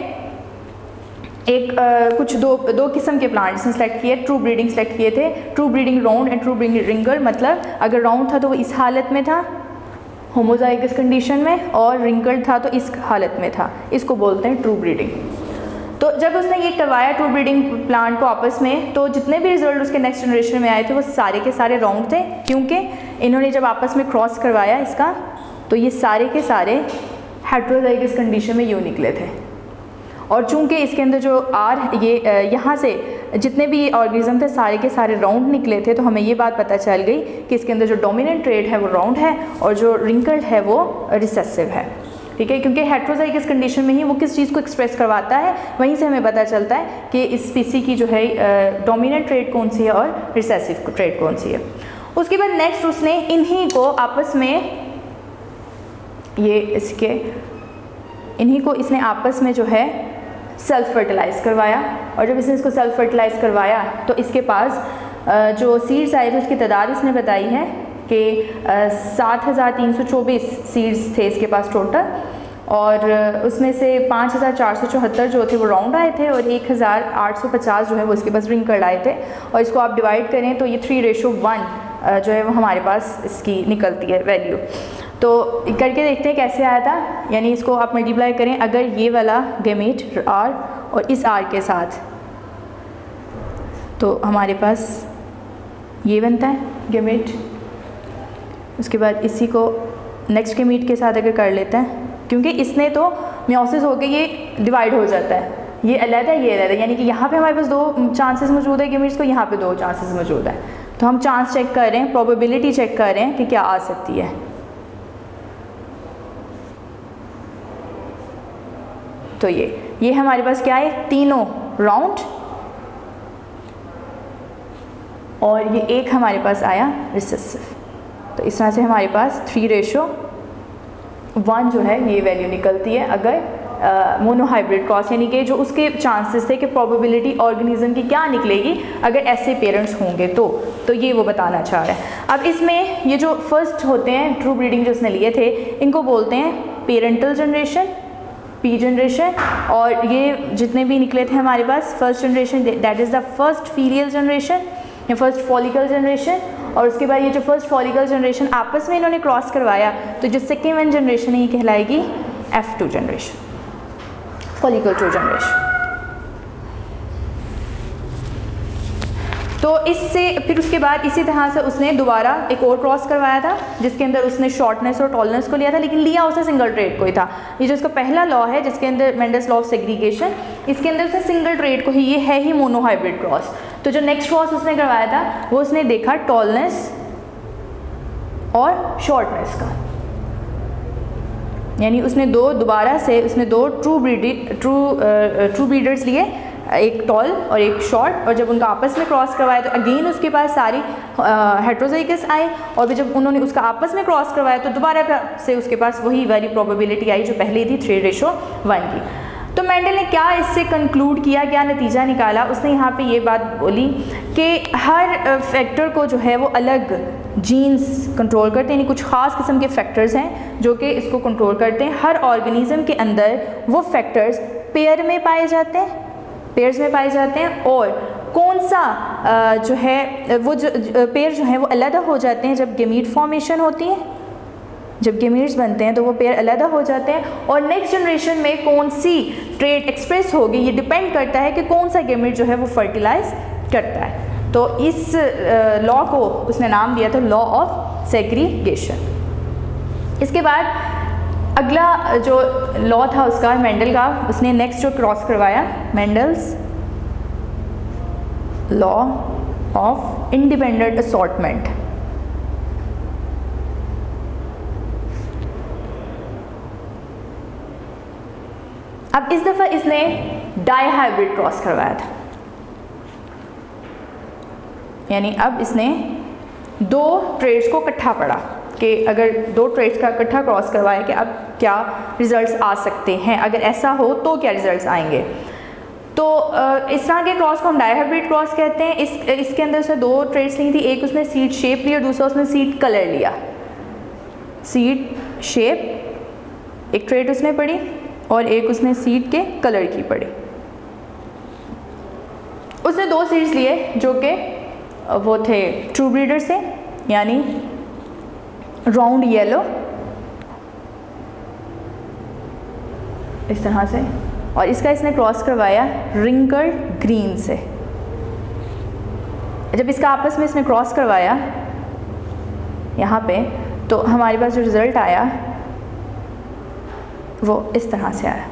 [SPEAKER 1] एक कुछ दो किस्म के प्लांट इसने सेलेक्ट किए, ट्रू ब्रीडिंग सेलेक्ट किए थे। True breeding round and true breeding wrinkle, मतलब अगर राउंड था तो वो इस हालत में था होमोजाइगस कंडीशन में, और रिंकल था तो इस हालत में था, इसको बोलते हैं ट्रू ब्रीडिंग। तो जब उसने ये करवाया ट्रू ब्रीडिंग प्लांट को आपस में, तो जितने भी रिजल्ट उसके नेक्स्ट जनरेशन में आए थे वो सारे के सारे राउंड थे, क्योंकि इन्होंने जब आपस में क्रॉस करवाया इसका तो ये सारे के सारे हेट्रोजाइगस कंडीशन में यूँ निकले थे। और चूंकि इसके अंदर जो यहाँ से जितने भी ऑर्गेनिज्म थे सारे के सारे राउंड निकले थे, तो हमें ये बात पता चल गई कि इसके अंदर जो डोमिनेंट ट्रेट है वो राउंड है और जो रिंकल्ड है वो रिसेसिव है। ठीक है, क्योंकि हेट्रोजाइगस कंडीशन में ही वो किस चीज़ को एक्सप्रेस करवाता है, वहीं से हमें पता चलता है कि इस स्पीसी की जो है डोमिनेंट ट्रेट कौन सी है और रिसेसिव ट्रेट कौन सी है। उसके बाद नेक्स्ट उसने इन्हीं को आपस में इसने आपस में जो है सेल्फ फर्टिलाइज़ करवाया। और जब इसने इसको सेल्फ फर्टिलाइज़ करवाया तो इसके पास जो सीड्स आए थे उसकी तादाद इसने बताई है कि 7,324 सीड्स थे इसके पास टोटल, और उसमें से 5,474 जो थे वो राउंड आए थे और 1,850 जो है वो इसके पास रिंकल्ड आए थे। और इसको आप डिवाइड करें तो ये 3:1 जो है वो हमारे पास इसकी निकलती है वैल्यू। तो करके देखते हैं कैसे आया था, यानी इसको आप मल्टीप्लाई करें, अगर ये वाला गैमेट R और इस R के साथ, तो हमारे पास ये बनता है गैमेट। उसके बाद इसी को नेक्स्ट गैमेट के साथ अगर कर लेते हैं, क्योंकि इसने तो मियोसिस होकर ये डिवाइड हो जाता है, ये अलग है ये अलग है, यानी कि यहाँ पे हमारे पास दो चांसेस मौजूद है गैमेट्स को, यहाँ पे दो चांसेस मौजूद है। तो हम चांस चेक कर रहे हैं, प्रोबेबिलिटी चेक कर रहे हैं कि क्या आ सकती है। तो ये हमारे पास क्या है, तीनों राउंड, और ये एक हमारे पास आया रिसेसिव। तो इस तरह से हमारे पास 3:1 जो है ये वैल्यू निकलती है अगर मोनोहाइब्रिड क्रॉस, यानी कि जो उसके चांसेस थे कि प्रोबेबिलिटी ऑर्गेनिज्म की क्या निकलेगी अगर ऐसे पेरेंट्स होंगे तो ये वो बताना चाह रहा है। अब इसमें ये जो फर्स्ट होते हैं ट्रू ब्रीडिंग जो उसने लिए थे, इनको बोलते हैं पेरेंटल जनरेशन, पी जनरेशन। और ये जितने भी निकले थे हमारे पास first generation, that is the first filial generation या फर्स्ट फॉलिकल जनरेशन। और उसके बाद ये जो फर्स्ट फॉलिकल जनरेशन आपस में इन्होंने क्रॉस करवाया, तो जो सेकेंड वन जनरेशन है ये कहलाएगी F2 जनरेशन, फॉलिकल 2 जनरेशन। तो इससे फिर उसके बाद इसी तरह से उसने दोबारा एक और क्रॉस करवाया था, जिसके अंदर उसने शॉर्टनेस और टॉलनेस को लिया था, लेकिन लिया उसने सिंगल ट्रेट को ही था। ये जो उसका पहला लॉ है जिसके अंदर मेंडल्स लॉ ऑफ सेग्रीगेशन, इसके अंदर उसने सिंगल ट्रेट को ही, ये है ही मोनोहाइब्रिड क्रॉस। तो जो नेक्स्ट क्रॉस उसने करवाया था वो उसने देखा टॉलनेस और शॉर्टनेस का, यानी उसने दोबारा से दो ट्रू ब्रीडर्स लिए, एक टॉल और एक शॉर्ट, और जब उनका आपस में क्रॉस करवाया तो अगेन उसके पास सारी हेट्रोजाइगस आए, और फिर जब उन्होंने उसका आपस में क्रॉस करवाया तो दोबारा से उसके पास वही वाली प्रोबेबिलिटी आई जो पहले थी 3:1 की। तो मेंडल ने क्या इससे कंक्लूड किया, क्या नतीजा निकाला, उसने यहाँ पे ये बात बोली कि हर फैक्टर को जो है वो अलग जीन्स कंट्रोल करते हैं, यानी कुछ ख़ास किस्म के फैक्टर्स हैं जो कि इसको कंट्रोल करते हैं। हर ऑर्गेनिज़म के अंदर वो फैक्टर्स पेयर में पाए जाते हैं, पेयर्स में पाए जाते हैं, और कौन सा जो है वो जो पेयर जो है वो अलग हो जाते हैं जब गेमीट फॉर्मेशन होती है। जब गेमीट्स बनते हैं तो वो पेयर अलग हो जाते हैं, और नेक्स्ट जनरेशन में कौन सी ट्रेट एक्सप्रेस होगी ये डिपेंड करता है कि कौन सा गेमीट जो है वो फर्टिलाइज करता है। तो इस लॉ को उसने नाम दिया था लॉ ऑफ सेग्रीगेशन। इसके बाद अगला जो लॉ था उसका मेंडल का, उसने नेक्स्ट जो क्रॉस करवाया Mendel's law of independent assortment. अब इस दफ़ा इसने डाईहाइब्रिड क्रॉस करवाया था, यानी अब इसने दो ट्रेड्स को इकट्ठा पढ़ा कि अगर दो ट्रेड्स का इकट्ठा क्रॉस करवाया कि अब क्या रिजल्ट्स आ सकते हैं, अगर ऐसा हो तो क्या रिजल्ट्स आएंगे। तो इस तरह के क्रॉस को हम डाईहाइब्रिड क्रॉस कहते हैं। इसके अंदर उसने दो ट्रेड्स ली थी, एक उसने सीड शेप ली और दूसरा उसने सीड कलर लिया। सीड शेप एक ट्रेड उसने पढ़ी और एक उसने सीड के कलर की पढ़ी। उसने दो सीड्स लिए जो कि वो थे ट्रू ब्रीडर से, यानी राउंड येलो इस तरह से, और इसका इसने क्रॉस करवाया रिंकल्ड ग्रीन से। जब इसका आपस में इसने क्रॉस करवाया यहाँ पे, तो हमारे पास जो रिज़ल्ट आया वो इस तरह से आया।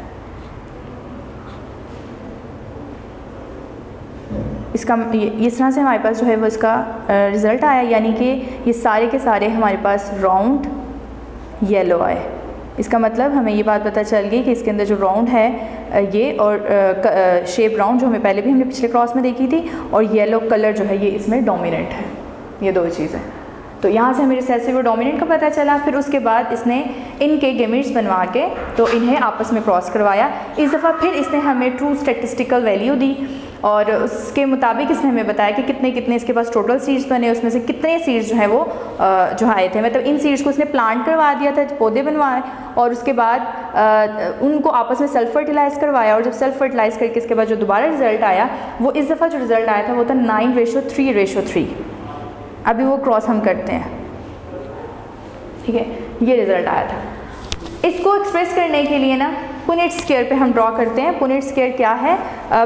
[SPEAKER 1] इसका इस तरह से हमारे पास जो है वो इसका रिज़ल्ट आया, यानी कि ये सारे के सारे हमारे पास राउंड येलो आए। इसका मतलब हमें ये बात पता चल गई कि इसके अंदर जो राउंड है ये, और शेप राउंड जो हमें पहले भी हमने पिछले क्रॉस में देखी थी, और येलो कलर जो है ये इसमें डोमिनेंट है। ये दो चीज़ें, तो यहाँ से हमें रिसेसिव और डोमिनेंट का पता चला। फिर उसके बाद इसने इनके गेमिट्स बनवा के तो इन्हें आपस में क्रॉस करवाया। इस दफ़ा फिर इसने हमें ट्रू स्टैटिस्टिकल वैल्यू दी, और उसके मुताबिक इसने हमें बताया कि कितने कितने इसके पास टोटल सीड्स बने, उसमें से कितने सीड्स जो है वो जो आए थे। मतलब इन सीड्स को उसने प्लांट करवा दिया था, पौधे बनवाए, और उसके बाद उनको आपस में सेल्फ फर्टिलाइज़ करवाया, और जब सेल्फ फर्टिलाइज़ करके इसके बाद जो दोबारा रिज़ल्ट आया वो इस दफ़ा जो रिज़ल्ट आया था वो था 9:3:3। अभी वो क्रॉस हम करते हैं, ठीक है, ये रिज़ल्ट आया था। इसको एक्सप्रेस करने के लिए ना पुनेट स्क्वायर पे हम ड्रॉ करते हैं। पुनेट स्क्वायर क्या है?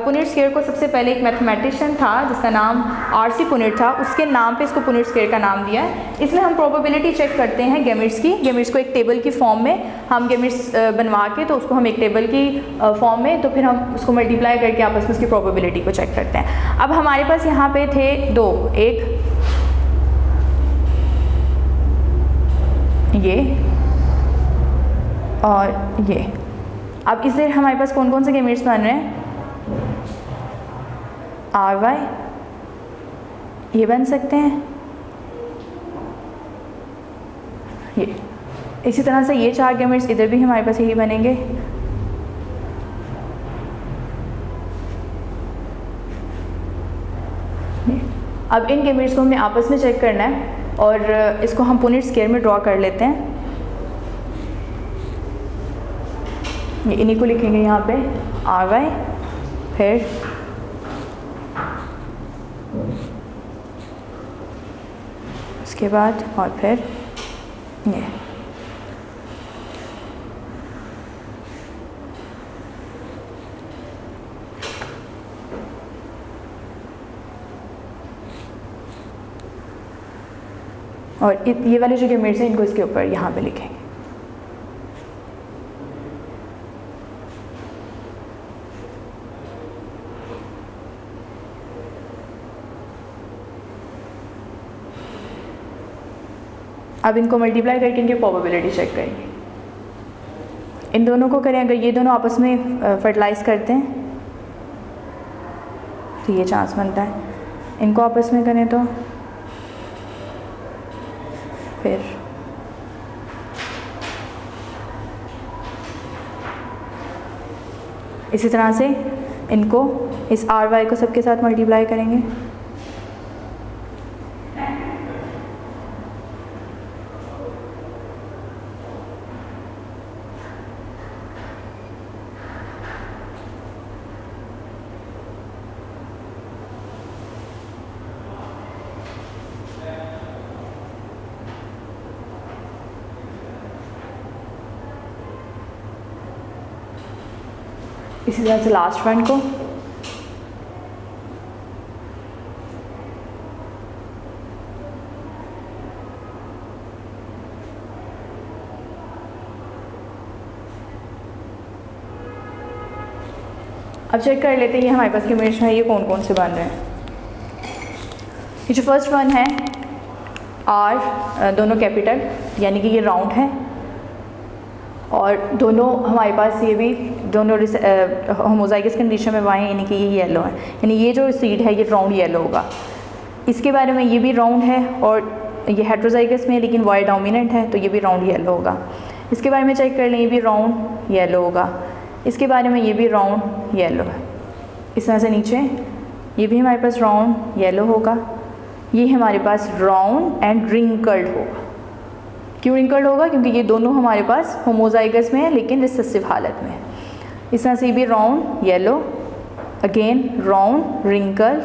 [SPEAKER 1] पुनेट स्क्वायर को सबसे पहले एक मैथमेटिशियन था जिसका नाम आरसी पुनेट था, उसके नाम पे इसको पुनेट स्क्वायर का नाम दिया है। इसमें हम प्रोबेबिलिटी चेक करते हैं गेमिट्स की। गेमिट्स को एक टेबल की फॉर्म में हम गेमिट्स बनवा के, तो उसको हम एक टेबल की फॉर्म में, तो फिर हम उसको मल्टीप्लाई करके आपस में उसकी प्रोबेबिलिटी को चेक करते हैं। अब हमारे पास यहाँ पे थे दो, एक ये और ये। अब इससे हमारे पास कौन कौन से गेमिट्स बन रहे हैं? आर वाई ये बन सकते हैं, ये इसी तरह से ये चार गेमिट्स इधर भी हमारे पास यही बनेंगे। अब इन गेमिट्स को हमने आपस में चेक करना है, और इसको हम पुनेट स्क्वायर में ड्रॉ कर लेते हैं। ये इन्हीं को लिखेंगे यहाँ पे आर वाई, फिर उसके बाद और फिर ये। और ये वाले जो गेमिट्स हैं इनको इसके ऊपर यहाँ पे लिखेंगे। अब इनको मल्टीप्लाई करके इनकी प्रोबेबिलिटी चेक करेंगे। इन दोनों को करें, अगर ये दोनों आपस में फर्टिलाइज़ करते हैं तो ये चांस बनता है। इनको आपस में करें तो फिर इसी तरह से इनको इस आर वाई को सबके साथ मल्टीप्लाई करेंगे। इसी तरह से लास्ट वन को। अब चेक कर लेते हैं ये हमारे पास कॉम्बिनेशन है, ये कौन कौन से बन रहे हैं। ये जो फर्स्ट वन है आर, दोनों कैपिटल, यानी कि ये राउंड है, और दोनों हमारे पास ये भी दोनों होमोजाइगस कंडीशन में वाए, यानी कि ये येलो है, यानी ये जो सीड है ये राउंड येलो होगा। इसके बारे में ये भी राउंड है और ये हेट्रोजाइगस में, लेकिन वाई डोमिनेंट है तो ये भी राउंड येलो होगा। इसके बारे में चेक कर लें, ये भी राउंड येलो होगा। इसके बारे में ये भी राउंड येलो है। इस तरह से नीचे ये भी हमारे पास राउंड येलो होगा। ये हमारे पास राउंड एंड रिंकल्ड होगा। क्यों रिंकल्ड होगा? क्योंकि ये दोनों हमारे पास होमोजाइगस में है लेकिन रिसेसिव हालत में है। इस तरह से ये भी round yellow, again round wrinkled,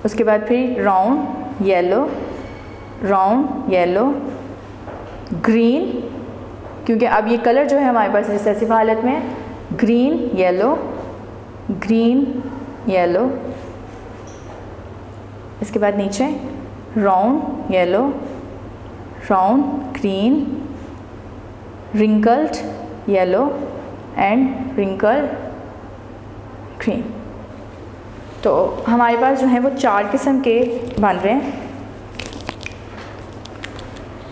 [SPEAKER 1] उसके बाद फिर राउंड येलो ग्रीन, क्योंकि अब ये कलर जो है हमारे पास रिसेसिव हालत में, ग्रीन येलो, इसके बाद नीचे round yellow, round green, wrinkled yellow and wrinkled green. तो हमारे पास जो है वो 4 किस्म के बन रहे हैं।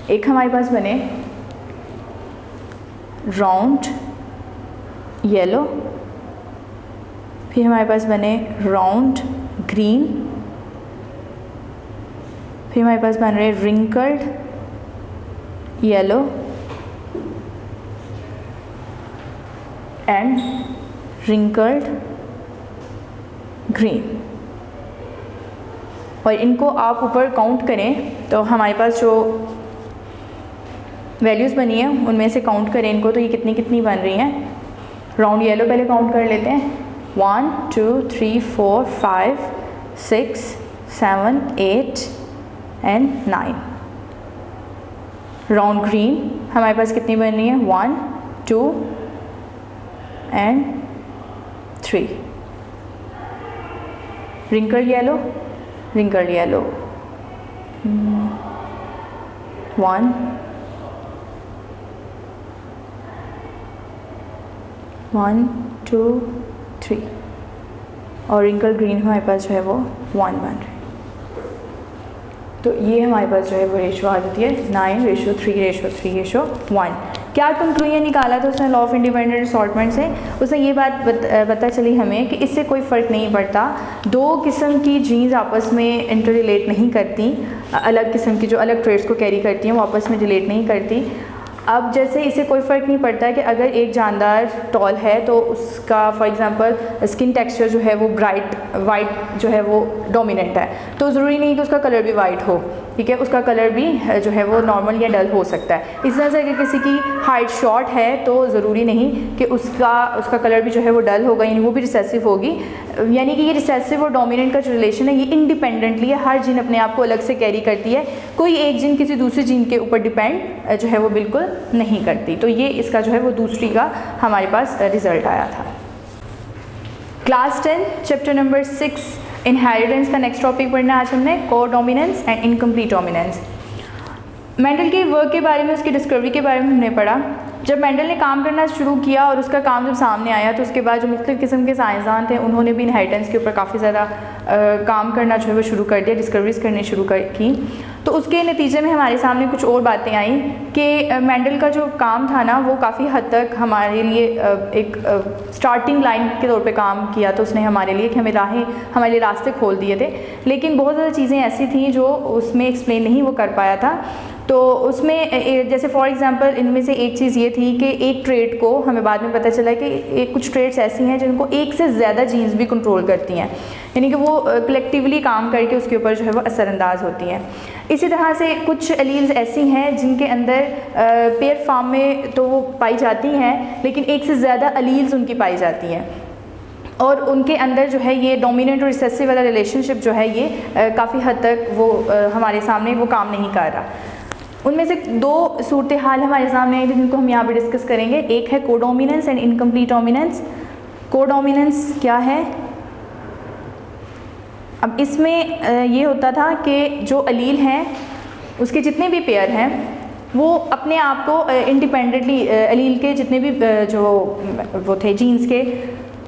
[SPEAKER 1] एक हमारे पास बने राउंड येलो, फिर हमारे पास बने राउंड ग्रीन, फिर हमारे पास बन रहे wrinkled yellow and wrinkled green. और इनको आप ऊपर काउंट करें तो हमारे पास जो वैल्यूज़ बनी है उनमें से काउंट करें इनको, तो ये कितनी कितनी बन रही हैं। राउंड येलो पहले काउंट कर लेते हैं, 1 2 3 4 5 6 7 8 एंड 9। राउंड ग्रीन हमारे पास कितनी बन रही है, 1 2 एंड 3। रिंकल्ड येलो 1 1 2 3 और रिंकल ग्रीन हमारे पास जो है वो 1 बन रही है। तो ये हमारे पास जो है वो रेशो आ जाती है 9:3:3:1। क्या कंक्लूजन निकाला था उसने लॉ ऑफ इंडिपेंडेंट असॉर्टमेंट से? उसने ये बात पता चली हमें कि इससे कोई फ़र्क नहीं पड़ता, 2 किस्म की जीन्स आपस में इंटर रिलेट नहीं करती, अलग किस्म की जो अलग ट्रेड्स को कैरी करती हैं वो आपस में रिलेट नहीं करती। अब जैसे इसे कोई फ़र्क नहीं पड़ता कि अगर एक जानदार टॉल है तो उसका फॉर एग्जांपल स्किन टेक्सचर जो है वो ब्राइट वाइट जो है वो डोमिनेंट है, तो ज़रूरी नहीं कि उसका कलर भी वाइट हो, ठीक है, उसका कलर भी जो है वो नॉर्मल या डल हो सकता है। इस तरह से अगर किसी की हाइट शॉर्ट है तो ज़रूरी नहीं कि उसका कलर भी जो है वो डल होगा, यानी वो भी रिसेसिव होगी। यानी कि ये रिसेसिव और डोमिनेंट का जो रिलेशन है ये इंडिपेंडेंटली है, हर जीन अपने आप को अलग से कैरी करती है, कोई एक जीन किसी दूसरी जीन के ऊपर डिपेंड जो है वो बिल्कुल नहीं करती। तो ये इसका जो है वो दूसरी का हमारे पास रिज़ल्ट आया था। क्लास 10 चैप्टर नंबर 6 इनहेरिटेंस का नेक्स्ट टॉपिक पढ़ना आज हमने, codominance and incomplete dominance. Mendel के वर्क के बारे में, उसकी डिस्कवरी के बारे में हमने पढ़ा। जब मेंडल ने काम करना शुरू किया और उसका काम जब सामने आया तो उसके बाद जो मुख्तलिफ़ किस्म के साइंसदान थे उन्होंने भी इनहेरिटेंस के ऊपर काफ़ी ज़्यादा काम करना जो है वो शुरू कर दिया, डिस्कवरीज करनी शुरू की। तो उसके नतीजे में हमारे सामने कुछ और बातें आई कि मेंडल का जो काम था ना वो काफ़ी हद तक हमारे लिए एक स्टार्टिंग लाइन के तौर पे काम किया, तो उसने हमारे लिए कि हमारे लिए रास्ते खोल दिए थे, लेकिन बहुत ज़्यादा चीज़ें ऐसी थी जो उसमें एक्सप्लेन नहीं वो कर पाया था। तो उसमें जैसे फॉर एग्ज़ाम्पल इनमें से एक चीज़ ये थी कि एक ट्रेड को हमें बाद में पता चला कि कुछ ट्रेड्स ऐसी हैं जिनको एक से ज़्यादा जीन्स भी कंट्रोल करती हैं, यानी कि वो कलेक्टिवली काम करके उसके ऊपर जो है वो असरअंदाज होती हैं। इसी तरह से कुछ एलील्स ऐसी हैं जिनके अंदर पेयर फार्म में तो वो पाई जाती हैं, लेकिन एक से ज़्यादा एलील्स उनकी पाई जाती हैं और उनके अंदर जो है ये डोमिनेंट और रिसेसिव वाला रिलेशनशिप जो है ये काफ़ी हद तक वो हमारे सामने वो काम नहीं कर रहा। उनमें से 2 सूरत हाल हमारे सामने आई थी जिनको हम यहाँ पे डिस्कस करेंगे। एक है codominance and incomplete dominance, codominance क्या है? अब इसमें ये होता था कि जो अलील हैं उसके जितने भी पेयर हैं वो अपने आप को इंडिपेंडेंटली अलील के जितने भी जो वो थे जीन्स के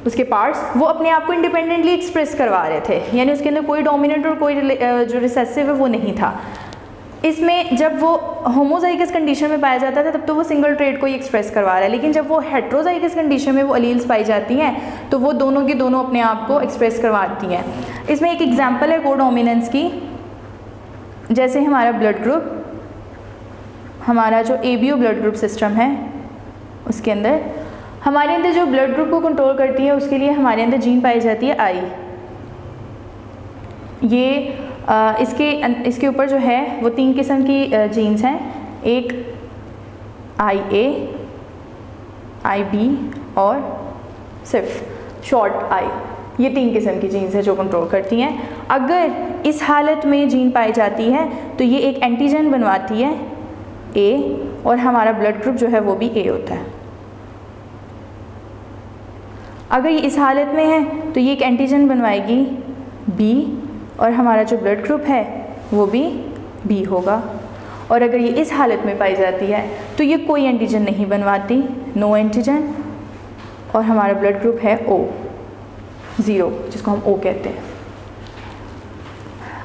[SPEAKER 1] उसके पार्ट्स वो अपने आप को इंडिपेंडेंटली एक्सप्रेस करवा रहे थे, यानी उसके अंदर कोई डोमिनेंट और कोई जो रिसेसिव है वो नहीं था। इसमें जब वो होमोजाइगस कंडीशन में पाया जाता था तब तो वो सिंगल ट्रेट को ही एक्सप्रेस करवा रहा है, लेकिन जब वो हेट्रोजाइगस कंडीशन में वो अलील्स पाई जाती हैं तो वो दोनों की दोनों अपने आप को एक्सप्रेस करवाती हैं। इसमें एक एग्जांपल है कोडोमिनेंस की, जैसे हमारा ब्लड ग्रुप, हमारा जो ABO ब्लड ग्रुप सिस्टम है उसके अंदर हमारे अंदर जो ब्लड ग्रुप को कंट्रोल करती है उसके लिए हमारे अंदर जीन पाई जाती है I। ये इसके ऊपर जो है वो 3 किस्म की जीन्स हैं, एक IA, IB और सिर्फ शॉर्ट I। ये 3 किस्म की जीन्स है जो कंट्रोल करती हैं। अगर इस हालत में जीन पाई जाती है तो ये एक एंटीजन बनवाती है A और हमारा ब्लड ग्रुप जो है वो भी A होता है। अगर ये इस हालत में है तो ये एक एंटीजन बनवाएगी B और हमारा जो ब्लड ग्रुप है वो भी B होगा। और अगर ये इस हालत में पाई जाती है तो ये कोई एंटीजन नहीं बनवाती, नो एंटीजन, और हमारा ब्लड ग्रुप है O, 0, जिसको हम O कहते हैं।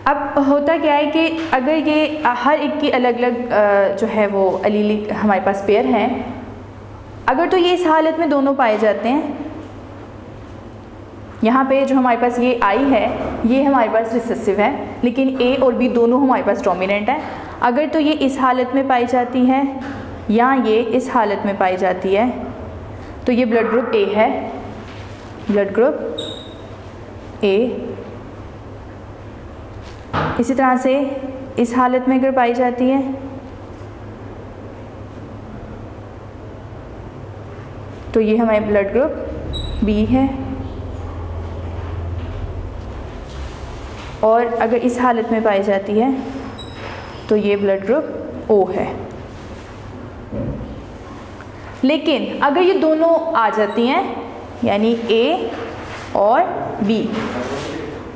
[SPEAKER 1] अब होता क्या है कि अगर ये हर एक की अलग अलग जो है वो अलीली हमारे पास पेयर हैं, अगर तो ये इस हालत में दोनों पाए जाते हैं, यहाँ पे जो हमारे पास ये I है ये हमारे पास रिसेसिव है लेकिन A और B दोनों हमारे पास डोमिनेंट है। अगर तो ये इस हालत में पाई जाती है या ये इस हालत में पाई जाती है तो ये ब्लड ग्रुप A है, ब्लड ग्रुप A। इसी तरह से इस हालत में अगर पाई जाती है तो ये हमारे ब्लड ग्रुप B है, और अगर इस हालत में पाई जाती है तो ये ब्लड ग्रुप O है। लेकिन अगर ये दोनों आ जाती हैं यानी A और B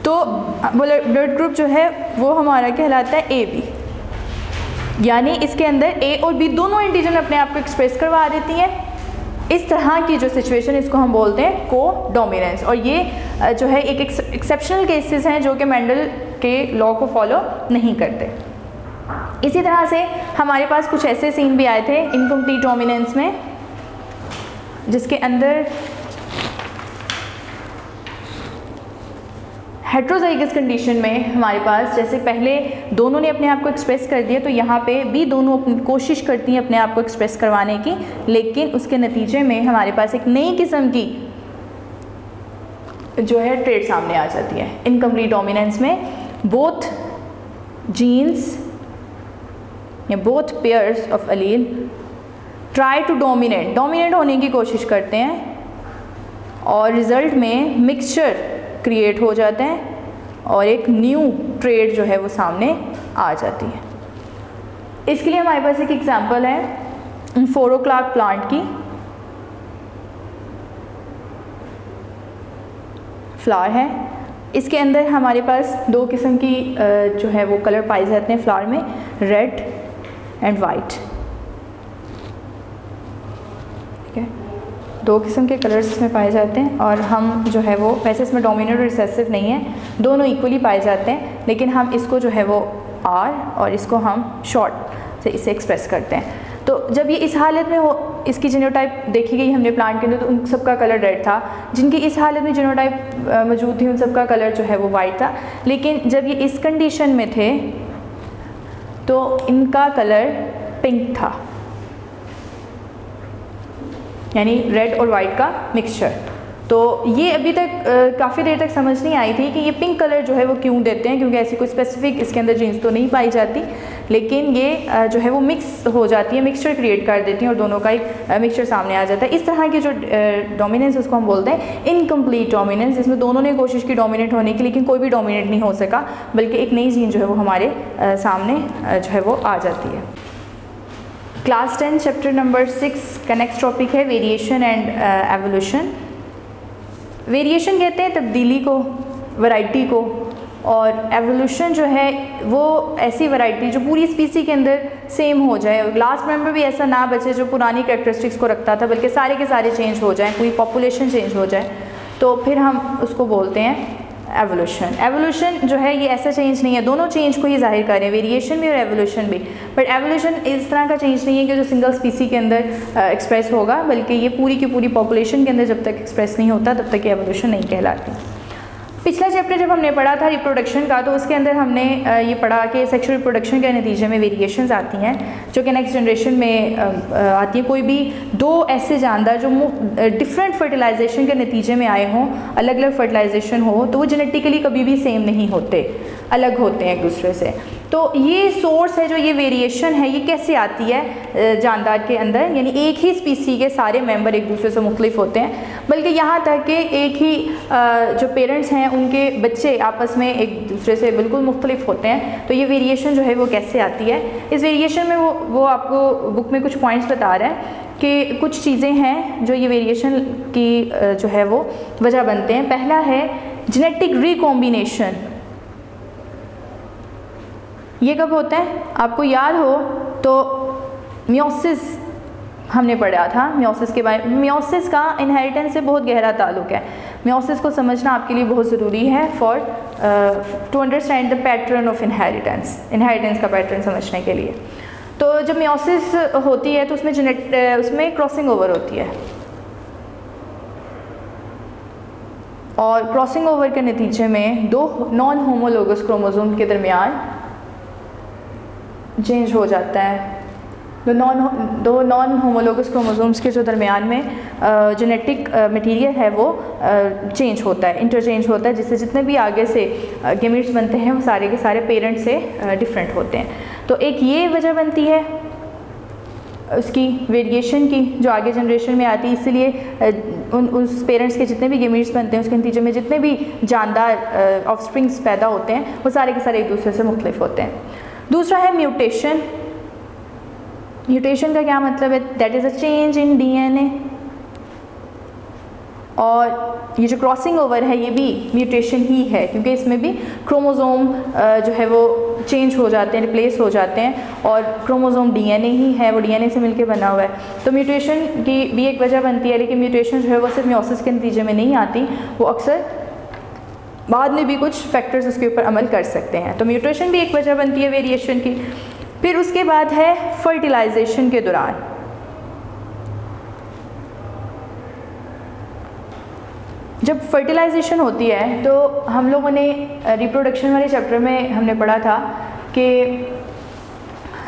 [SPEAKER 1] तो ब्लड ग्रुप जो है वो हमारा कहलाता है AB, यानी इसके अंदर A और B दोनों एंटीजन अपने आप को एक्सप्रेस करवा देती हैं। इस तरह की जो सिचुएशन इसको हम बोलते हैं कोडोमिनेंस, और ये जो है एक एक्सेप्शनल केसेस हैं जो कि मेंडल के लॉ को फॉलो नहीं करते। इसी तरह से हमारे पास कुछ ऐसे सीन भी आए थे इनकम्प्लीट डोमिनेंस में जिसके अंदर हेट्रोजाइगस कंडीशन में हमारे पास जैसे पहले दोनों ने अपने आप को एक्सप्रेस कर दिया तो यहाँ पे भी दोनों अपनी कोशिश करती हैं अपने आप को एक्सप्रेस करवाने की, लेकिन उसके नतीजे में हमारे पास एक नई किस्म की जो है ट्रेड सामने आ जाती है। इनकम्प्लीट डोमिनेंस में बोथ जीन्स या both pairs of allele try to dominate होने की कोशिश करते हैं और रिज़ल्ट में मिक्सचर क्रिएट हो जाते हैं और एक न्यू ट्रेड जो है वो सामने आ जाती है। इसके लिए हमारे पास एक एग्जांपल है फोरोक्लार्क प्लांट की। फ्लावर है, इसके अंदर हमारे पास 2 किस्म की जो है वो कलर पाए जाते हैं फ्लावर में, रेड एंड वाइट। ठीक है, 2 किस्म के कलर्स इसमें पाए जाते हैं और हम जो है वो वैसे इसमें डोमिनेंट और रिसेसिव नहीं है, दोनों इक्वली पाए जाते हैं, लेकिन हम इसको जो है वो R और इसको हम शॉर्ट से इसे एक्सप्रेस करते हैं। तो जब ये इस हालत में हो, इसकी जीनोटाइप देखी गई हमने प्लांट के अंदर तो उन सब का कलर रेड था, जिनकी इस हालत में जीनोटाइप मौजूद थी उन सब का कलर जो है वो वाइट था। लेकिन जब ये इस कंडीशन में थे तो इनका कलर पिंक था, यानी रेड और वाइट का मिक्सचर। तो ये अभी तक काफ़ी देर तक समझ नहीं आई थी कि ये पिंक कलर जो है वो क्यों देते हैं, क्योंकि ऐसी कोई स्पेसिफिक इसके अंदर जीन्स तो नहीं पाई जाती, लेकिन ये जो है वो मिक्स हो जाती है, मिक्सचर क्रिएट कर देती हैं और दोनों का एक मिक्सचर सामने आ जाता है। इस तरह की जो डोमिनेंस उसको हम बोलते हैं इनकम्प्लीट डोमिनेंस, जिसमें दोनों ने कोशिश की डोमिनेट होने की लेकिन कोई भी डोमिनेट नहीं हो सका, बल्कि एक नई जीन जो है वो हमारे सामने जो है वो आ जाती है। क्लास 10 चैप्टर नंबर 6 का नेक्स्ट टॉपिक है वेरिएशन एंड एवोल्यूशन। वेरिएशन कहते हैं तब्दीली को, वैरायटी को, और एवोल्यूशन जो है वो ऐसी वैरायटी जो पूरी स्पीसी के अंदर सेम हो जाए और लास्ट मेंबर भी ऐसा ना बचे जो पुरानी कैरेक्टरिस्टिक्स को रखता था, बल्कि सारे के सारे चेंज हो जाएं, पूरी पॉपुलेशन चेंज हो जाए, तो फिर हम उसको बोलते हैं एवोल्यूशन। एवोल्यूशन जो है ये ऐसा चेंज नहीं है, दोनों चेंज को ही जाहिर कर रहे हैं, वेरिएशन भी और एवोल्यूशन भी, बट एवोल्यूशन इस तरह का चेंज नहीं है कि जो सिंगल स्पीसी के अंदर एक्सप्रेस होगा, बल्कि ये पूरी की पूरी पॉपुलेशन के अंदर जब तक एक्सप्रेस नहीं होता तब तक ये एवोल्यूशन नहीं कहलाती। पिछला चैप्टर जब हमने पढ़ा था रिप्रोडक्शन का, तो उसके अंदर हमने ये पढ़ा कि सेक्सुअल रिप्रोडक्शन के नतीजे में वेरिएशंस आती हैं जो कि नेक्स्ट जनरेशन में आती हैं। कोई भी दो ऐसे जानदार जो डिफरेंट फर्टिलाइजेशन के नतीजे में आए हों, अलग अलग फर्टिलाइजेशन हो, तो वो जेनेटिकली कभी भी सेम नहीं होते, अलग होते हैं एक दूसरे से। तो ये सोर्स है जो ये वेरिएशन है, ये कैसे आती है जानदार के अंदर, यानी एक ही स्पीसी के सारे मेंबर एक दूसरे से मुख्तलिफ होते हैं, बल्कि यहाँ तक कि एक ही जो पेरेंट्स हैं उनके बच्चे आपस में एक दूसरे से बिल्कुल मुख्तलिफ होते हैं। तो ये वेरिएशन जो है वो कैसे आती है, इस वेरिएशन में वो आपको बुक में कुछ पॉइंट्स बता रहा है कि कुछ चीज़ें हैं जो ये वेरिएशन की जो है वो वजह बनते हैं। पहला है जेनेटिक रिकॉम्बिनेशन। ये कब होता है, आपको याद हो तो मियोसिस हमने पढ़ा था, मियोसिस के बारे में। मियोसिस का इनहेरिटेंस से बहुत गहरा ताल्लुक है, मियोसिस को समझना आपके लिए बहुत ज़रूरी है for to understand the pattern of inheritance, inheritance का पैटर्न समझने के लिए। तो जब मियोसिस होती है तो उसमें क्रॉसिंग ओवर होती है, और क्रॉसिंग ओवर के नतीजे में दो नॉन होमोलोगस क्रोमोसोम के दरमियान चेंज हो जाता है। दो नॉन होमोलोगस क्रोमोसोम्स के जो दरमियान में जेनेटिक मटेरियल है वो चेंज होता है, इंटरचेंज होता है, जिससे जितने भी आगे से गेमीट्स बनते हैं वो सारे के सारे पेरेंट से डिफरेंट होते हैं। तो एक ये वजह बनती है उसकी वेरिएशन की जो आगे जनरेशन में आती है, इसलिए उस पेरेंट्स के जितने भी गेमीट्स बनते हैं उसके नतीजे में जितने भी जानदार ऑफस्प्रिंग्स पैदा होते हैं वो सारे के सारे एक दूसरे से मुख्तलिफ होते हैं। दूसरा है म्यूटेशन। म्यूटेशन का क्या मतलब है, that is a change in DNA. और ये जो क्रॉसिंग ओवर है ये भी म्यूटेशन ही है, क्योंकि इसमें भी क्रोमोसोम जो है वो चेंज हो जाते हैं, रिप्लेस हो जाते हैं, और क्रोमोसोम डीएनए ही है, वो डीएनए से मिलके बना हुआ है। तो म्यूटेशन की भी एक वजह बनती है, लेकिन म्यूटेशन जो है वो सिर्फ मियोसिस के नतीजे में नहीं आती, वो अक्सर बाद में भी कुछ फैक्टर्स उसके ऊपर अमल कर सकते हैं। तो म्यूटेशन भी एक वजह बनती है वेरिएशन की। फिर उसके बाद है फर्टिलाइजेशन के दौरान। जब फर्टिलाइजेशन होती है तो हम लोगों ने रिप्रोडक्शन वाले चैप्टर में हमने पढ़ा था कि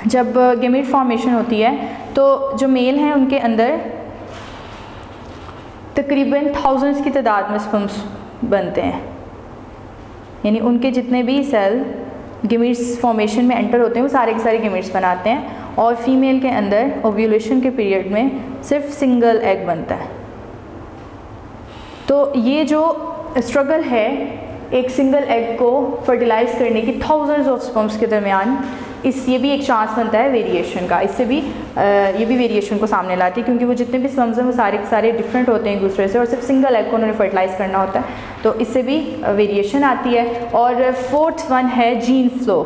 [SPEAKER 1] जब गेमीट फॉर्मेशन होती है तो जो मेल हैं उनके अंदर तकरीबन थाउजेंड्स की तादाद में स्पर्म्स बनते हैं, यानी उनके जितने भी सेल गेमीट्स फॉर्मेशन में एंटर होते हैं वो सारे के सारे गेमीट्स बनाते हैं, और फीमेल के अंदर ओव्यूलेशन के पीरियड में सिर्फ सिंगल एग बनता है। तो ये जो स्ट्रगल है एक सिंगल एग को फर्टिलाइज करने की थाउजेंड्स ऑफ स्पर्म्स के दरमियान, ये भी एक चांस बनता है वेरिएशन का। इससे भी ये भी वेरिएशन को सामने लाती है, क्योंकि वो जितने भी स्पर्म्स हैं वो सारे के सारे डिफरेंट होते हैं एक दूसरे से, और सिर्फ सिंगल एग को उन्होंने फर्टिलाइज करना होता है, तो इससे भी वेरिएशन आती है। और फोर्थ वन है जीन फ्लो,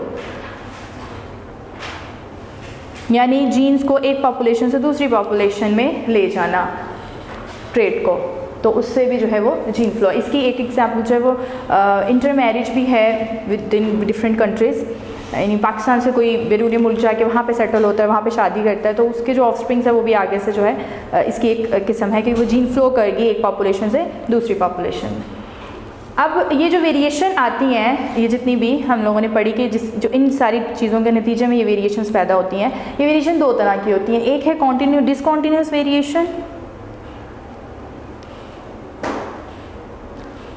[SPEAKER 1] यानी जीन्स को एक पॉपुलेशन से दूसरी पॉपुलेशन में ले जाना, ट्रेड को, तो उससे भी जो है वो जीन फ्लो। इसकी एक एग्जांपल जो है वो इंटर मैरिज भी है विद इन डिफरेंट कंट्रीज़, यानी पाकिस्तान से कोई बैरूनी मुल्क जाके वहाँ पे सेटल होता है, वहाँ पे शादी करता है, तो उसके जो ऑफस्प्रिंग्स है वो भी आगे से जो है इसकी एक किस्म है कि वो जीन फ्लो करेगी एक पॉपुलेशन से दूसरी पॉपुलेशन में। अब ये जो वेरिएशन आती हैं, ये जितनी भी हम लोगों ने पढ़ी कि जो इन सारी चीज़ों के नतीजे में ये वेरिएशंस पैदा होती हैं, ये वेरिएशन दो तरह की होती हैं। एक है डिसकॉन्टीन्यूस वेरिएशन,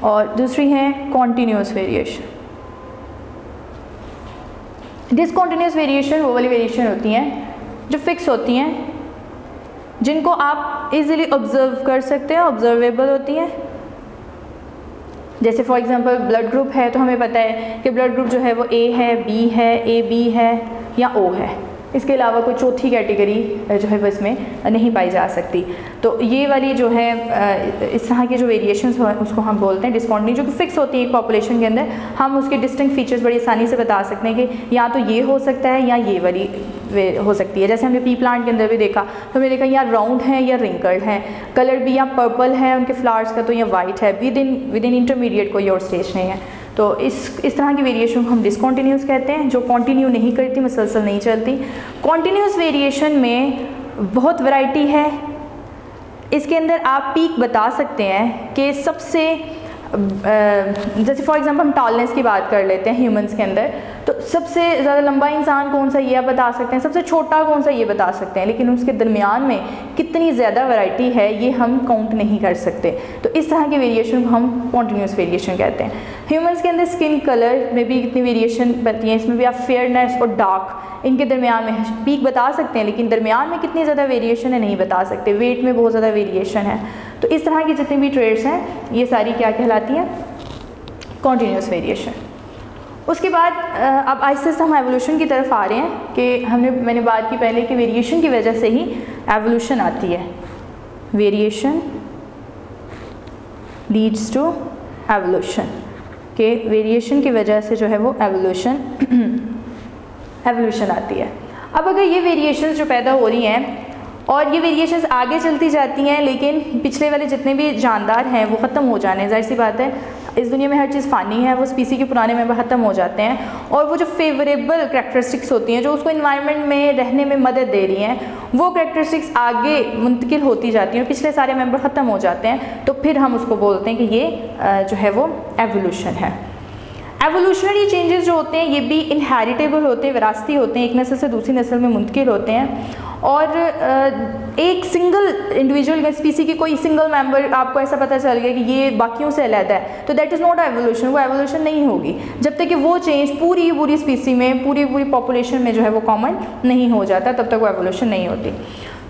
[SPEAKER 1] और दूसरी है कॉन्टीन्यूस वेरिएशन। डिसकॉन्टीन्यूस वेरिएशन वो वाली वेरिएशन होती हैं जो फिक्स होती हैं, जिनको आप इजीली ऑब्जर्व कर सकते हैं, ऑब्जर्वेबल होती हैं। जैसे फॉर एग्जांपल ब्लड ग्रुप है, तो हमें पता है कि ब्लड ग्रुप जो है वो ए है, बी है, ए बी है या ओ है, इसके अलावा कोई चौथी कैटेगरी जो है वो इसमें नहीं पाई जा सकती। तो ये वाली जो है इस तरह की जो वेरिएशंस हो उसको हम बोलते हैं डिस्कॉन्टिन्यूटी, जो कि फिक्स होती है एक पॉपुलेशन के अंदर। हम उसके डिस्टिंक्ट फीचर्स बड़ी आसानी से बता सकते हैं कि या तो ये हो सकता है या ये वाली हो सकती है। जैसे हमने पी प्लांट के अंदर भी देखा, तो हमने देखा या राउंड है या रिंकल्ड है, कलर भी या पर्पल है उनके फ्लावर्स का तो या वाइट है, विद इन इंटरमीडिएट कोई और स्टेज नहीं है। तो इस तरह की वेरिएशन को हम डिसकॉन्टिन्यूस कहते हैं, जो कॉन्टिन्यू नहीं करती, मुसलसल नहीं चलती। कॉन्टिन्यूस वेरिएशन में बहुत वैरायटी है। इसके अंदर आप पीक बता सकते हैं कि सबसे जैसे फॉर एग्जांपल हम टॉलनेस की बात कर लेते हैं ह्यूमंस के अंदर, तो सबसे ज़्यादा लंबा इंसान कौन सा ये आप बता सकते हैं, सबसे छोटा कौन सा ये बता सकते हैं, लेकिन उसके दरमियान में कितनी ज़्यादा वैरायटी है ये हम काउंट नहीं कर सकते। तो इस तरह की वेरिएशन को हम कॉन्टिन्यूस वेरिएशन कहते हैं। ह्यूमंस के अंदर स्किन कलर में भी कितनी वेरिएशन बनती है, इसमें भी आप फेयरनेस और डार्क इनके दरमियान में पीक बता सकते हैं, लेकिन दरमियान में कितनी ज़्यादा वेरिएशन है नहीं बता सकते। वेट में बहुत ज़्यादा वेरिएशन है। तो इस तरह की जितनी भी ट्रेड्स हैं ये सारी क्या कहलाती हैं, कॉन्टिन्यूस वेरिएशन। उसके बाद अब आहिस्ते से हम एवोल्यूशन की तरफ आ रहे हैं कि मैंने बात की पहले कि वेरिएशन की वजह से ही एवोल्यूशन आती है। वेरिएशन लीड्स टू एवोल्यूशन, के वेरिएशन की वजह से जो है वो एवोल्यूशन आती है। अब अगर ये वेरिएशंस जो पैदा हो रही हैं और ये वेरिएशंस आगे चलती जाती हैं, लेकिन पिछले वाले जितने भी जानदार हैं वो ख़त्म हो जाने, जाहिर सी बात है इस दुनिया में हर चीज़ फ़ानी है, वो स्पीसी के पुराने मेंबर ख़त्म हो जाते हैं और वो जो फेवरेबल करैक्टरिस्टिक्स होती हैं जो उसको इन्वायरमेंट में रहने में मदद दे रही हैं, वो करैक्टरिस्टिक्स आगे मुंतकिल होती जाती हैं और पिछले सारे मेंबर ख़त्म हो जाते हैं। तो फिर हम उसको बोलते हैं कि ये जो है वो एवोल्यूशन है। एवोल्यूशनरी चेंजेस जो होते हैं ये भी इनहेरिटेबल होते हैं, विरासती होते हैं, एक नस्ल से दूसरी नस्ल में मुंतकिल होते हैं। और एक सिंगल इंडिविजुअल स्पीसी की कोई सिंगल मेंबर आपको ऐसा पता चल गया कि ये बाकियों से अलग है, तो दैट इज़ नॉट एवोल्यूशन, वो एवोल्यूशन नहीं होगी जब तक कि वो चेंज पूरी स्पीसी में पूरी पॉपुलेशन में जो है वो कॉमन नहीं हो जाता, तब तक वो एवोल्यूशन नहीं होती।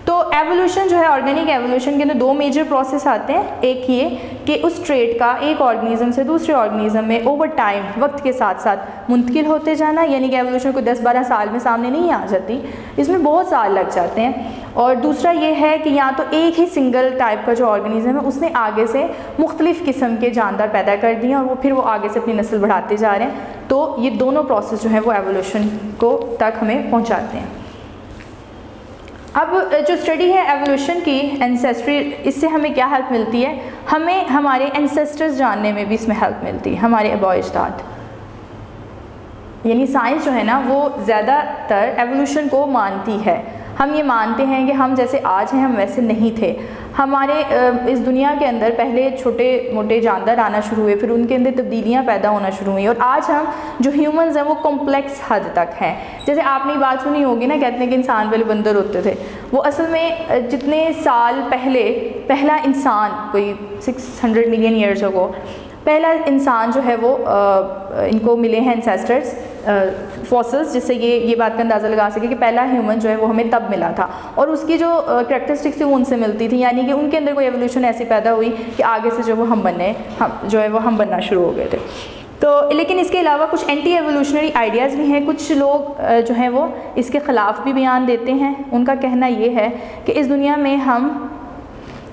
[SPEAKER 1] तो एवोल्यूशन जो है ऑर्गेनिक एवोल्यूशन के अंदर दो मेजर प्रोसेस आते हैं। एक ये कि उस ट्रेट का एक ऑर्गेनिज्म से दूसरे ऑर्गेनिज्म में ओवर टाइम वक्त के साथ साथ मुंतकिल होते जाना, यानी कि एवोल्यूशन को 10-12 साल में सामने नहीं आ जाती, इसमें बहुत साल लग जाते हैं। और दूसरा ये है कि या तो एक ही सिंगल टाइप का जो ऑर्गेनिज्म है उसने आगे से मुख्तलिफ़ किस्म के जानदार पैदा कर दिए और वो फिर वो आगे से अपनी नस्ल बढ़ाते जा रहे हैं। तो ये दोनों प्रोसेस जो है वो एवोल्यूशन को तक हमें पहुँचाते हैं। अब जो स्टडी है एवोल्यूशन की एंसेस्ट्री, इससे हमें क्या हेल्प मिलती है, हमें हमारे एंसेस्टर्स जानने में भी इसमें हेल्प मिलती है, हमारे आबाओ-अजदाद। यानी साइंस जो है ना वो ज़्यादातर एवोल्यूशन को मानती है। हम ये मानते हैं कि हम जैसे आज हैं हम वैसे नहीं थे। हमारे इस दुनिया के अंदर पहले छोटे मोटे जानदार आना शुरू हुए, फिर उनके अंदर तब्दीलियाँ पैदा होना शुरू हुई और आज हम जो ह्यूमंस हैं वो कॉम्प्लेक्स हद तक हैं। जैसे आपने बात सुनी होगी ना, कहते हैं कि इंसान पहले बंदर होते थे, वो असल में जितने साल पहले पहला इंसान कोई 600 मिलियन ईयर्स अगो पहला इंसान जो है वो इनको मिले हैं एंसेस्टर्स फॉसिल्स, जिससे ये बात का अंदाज़ा लगा सके कि पहला ह्यूमन जो है वो हमें तब मिला था और उसकी जो करैक्टरिस्टिक्स थी वो उनसे मिलती थी, यानी कि उनके अंदर कोई एवोल्यूशन ऐसी पैदा हुई कि आगे से जो वो हम बनना शुरू हो गए थे। तो लेकिन इसके अलावा कुछ एंटी एवोल्यूशनरी आइडियाज़ भी हैं। कुछ लोग जो हैं वो इसके ख़िलाफ़ भी बयान देते हैं। उनका कहना ये है कि इस दुनिया में हम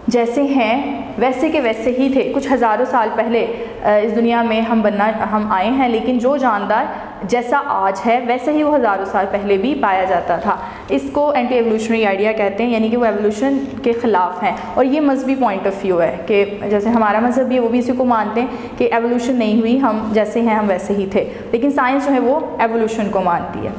[SPEAKER 1] जैसे हैं वैसे के वैसे ही थे, कुछ हज़ारों साल पहले इस दुनिया में हम आए हैं, लेकिन जो जानदार जैसा आज है वैसे ही वो हज़ारों साल पहले भी पाया जाता था। इसको एंटी एवोल्यूशनरी आइडिया कहते हैं, यानी कि वो एवोल्यूशन के ख़िलाफ़ हैं। और ये मजहबी पॉइंट ऑफ व्यू है कि जैसे हमारा मजहब भी है वो भी इसी को मानते हैं कि एवोल्यूशन नहीं हुई, हम जैसे हैं हम वैसे ही थे, लेकिन साइंस जो है वो एवोल्यूशन को मानती है।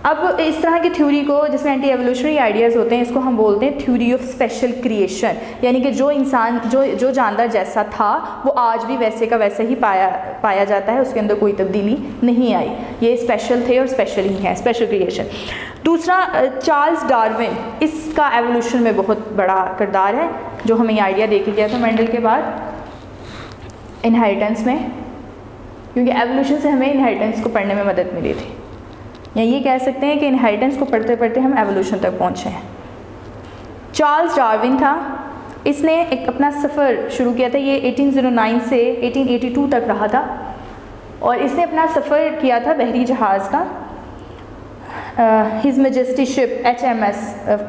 [SPEAKER 1] अब इस तरह की थ्योरी को, जिसमें एंटी एवोल्यूशनरी आइडियाज़ होते हैं, इसको हम बोलते हैं थ्योरी ऑफ स्पेशल क्रिएशन, यानी कि जो इंसान जो जानदार जैसा था वो आज भी वैसे का वैसे ही पाया जाता है, उसके अंदर कोई तब्दीली नहीं आई। ये स्पेशल थे और स्पेशल ही हैं, स्पेशल क्रिएशन। दूसरा चार्ल्स डार्विन, इसका एवोल्यूशन में बहुत बड़ा किरदार है, जो हमें ये आइडिया दे के गया था मेंडल के बाद इनहेरिटेंस में, क्योंकि एवोल्यूशन से हमें इनहेरिटेंस को पढ़ने में मदद मिली थी, या ये कह सकते हैं कि इनहेरिटेंस को पढ़ते पढ़ते हम एवोल्यूशन तक पहुँचे हैं। चार्ल्स डार्विन था, इसने एक अपना सफ़र शुरू किया था, ये 1809 से 1882 तक रहा था और इसने अपना सफ़र किया था बहरी जहाज़ का। His majesty ship HMS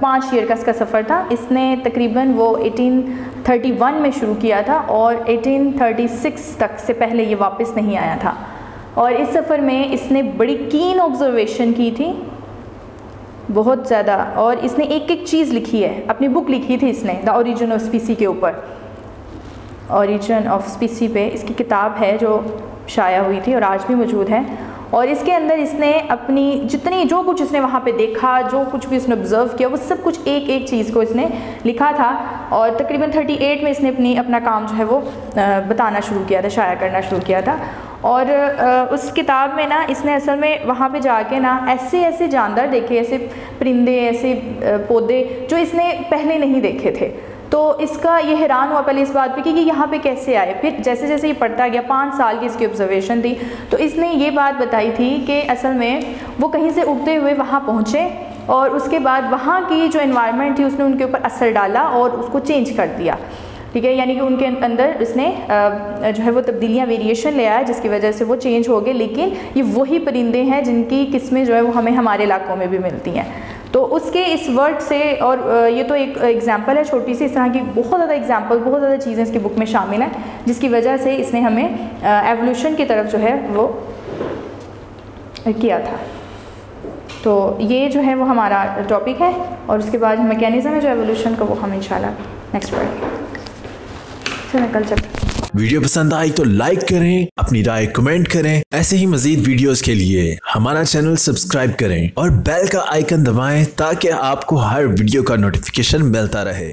[SPEAKER 1] 5 year का इसका सफ़र था। इसने तकरीबन वो 1831 में शुरू किया था और 1836 तक से पहले ये वापस नहीं आया था। और इस सफ़र में इसने बड़ी कीन ऑब्जर्वेशन की थी, बहुत ज़्यादा, और इसने एक एक चीज़ लिखी है, अपनी बुक लिखी थी इसने द ओरिजिन ऑफ स्पीसी के ऊपर। ओरिजिन ऑफ स्पीसी पे इसकी किताब है जो शाया हुई थी और आज भी मौजूद है। और इसके अंदर इसने अपनी जितनी जो कुछ इसने वहाँ पे देखा, जो कुछ भी इसने ऑब्ज़र्व किया, वो सब कुछ एक एक चीज़ को इसने लिखा था। और तकरीबन 38 में इसने अपना काम जो है वो बताना शुरू किया था, शाया करना शुरू किया था। और उस किताब में ना इसने असल में वहाँ पे जाके ना ऐसे ऐसे जानदार देखे, ऐसे परिंदे, ऐसे पौधे जो इसने पहले नहीं देखे थे। तो इसका ये हैरान हुआ पहले इस बात पे कि यहाँ पे कैसे आए। फिर जैसे जैसे ये पढ़ता गया, 5 साल की इसकी ऑब्जर्वेशन थी, तो इसने ये बात बताई थी कि असल में वो कहीं से उगते हुए वहाँ पहुँचे और उसके बाद वहाँ की जो एनवायरनमेंट थी उसने उनके ऊपर असर डाला और उसको चेंज कर दिया। ठीक है, यानी कि उनके अंदर इसने जो है वो तब्दीलियाँ, वेरिएशन ले आया जिसकी वजह से वो चेंज हो गए। लेकिन ये वही परिंदे हैं जिनकी किस्में जो है वो हमें हमारे इलाकों में भी मिलती हैं। तो उसके इस वर्ड से, और ये तो एक एग्जांपल है छोटी सी, इस तरह की बहुत ज़्यादा एग्जांपल, बहुत ज़्यादा चीज़ें इसकी बुक में शामिल हैं जिसकी वजह से इसने हमें एवोल्यूशन की तरफ जो है वो किया था। तो ये जो है वो हमारा टॉपिक है और उसके बाद मैकेनिज़्म है जो एवोल्यूशन का, वो हम इंशाल्लाह नेक्स्ट पढ़ेंगे। कल
[SPEAKER 2] वीडियो पसंद आई तो लाइक करें, अपनी राय कमेंट करें। ऐसे ही मजीद वीडियोस के लिए हमारा चैनल सब्सक्राइब करें और बेल का आइकन दबाएं ताकि आपको हर वीडियो का नोटिफिकेशन मिलता रहे।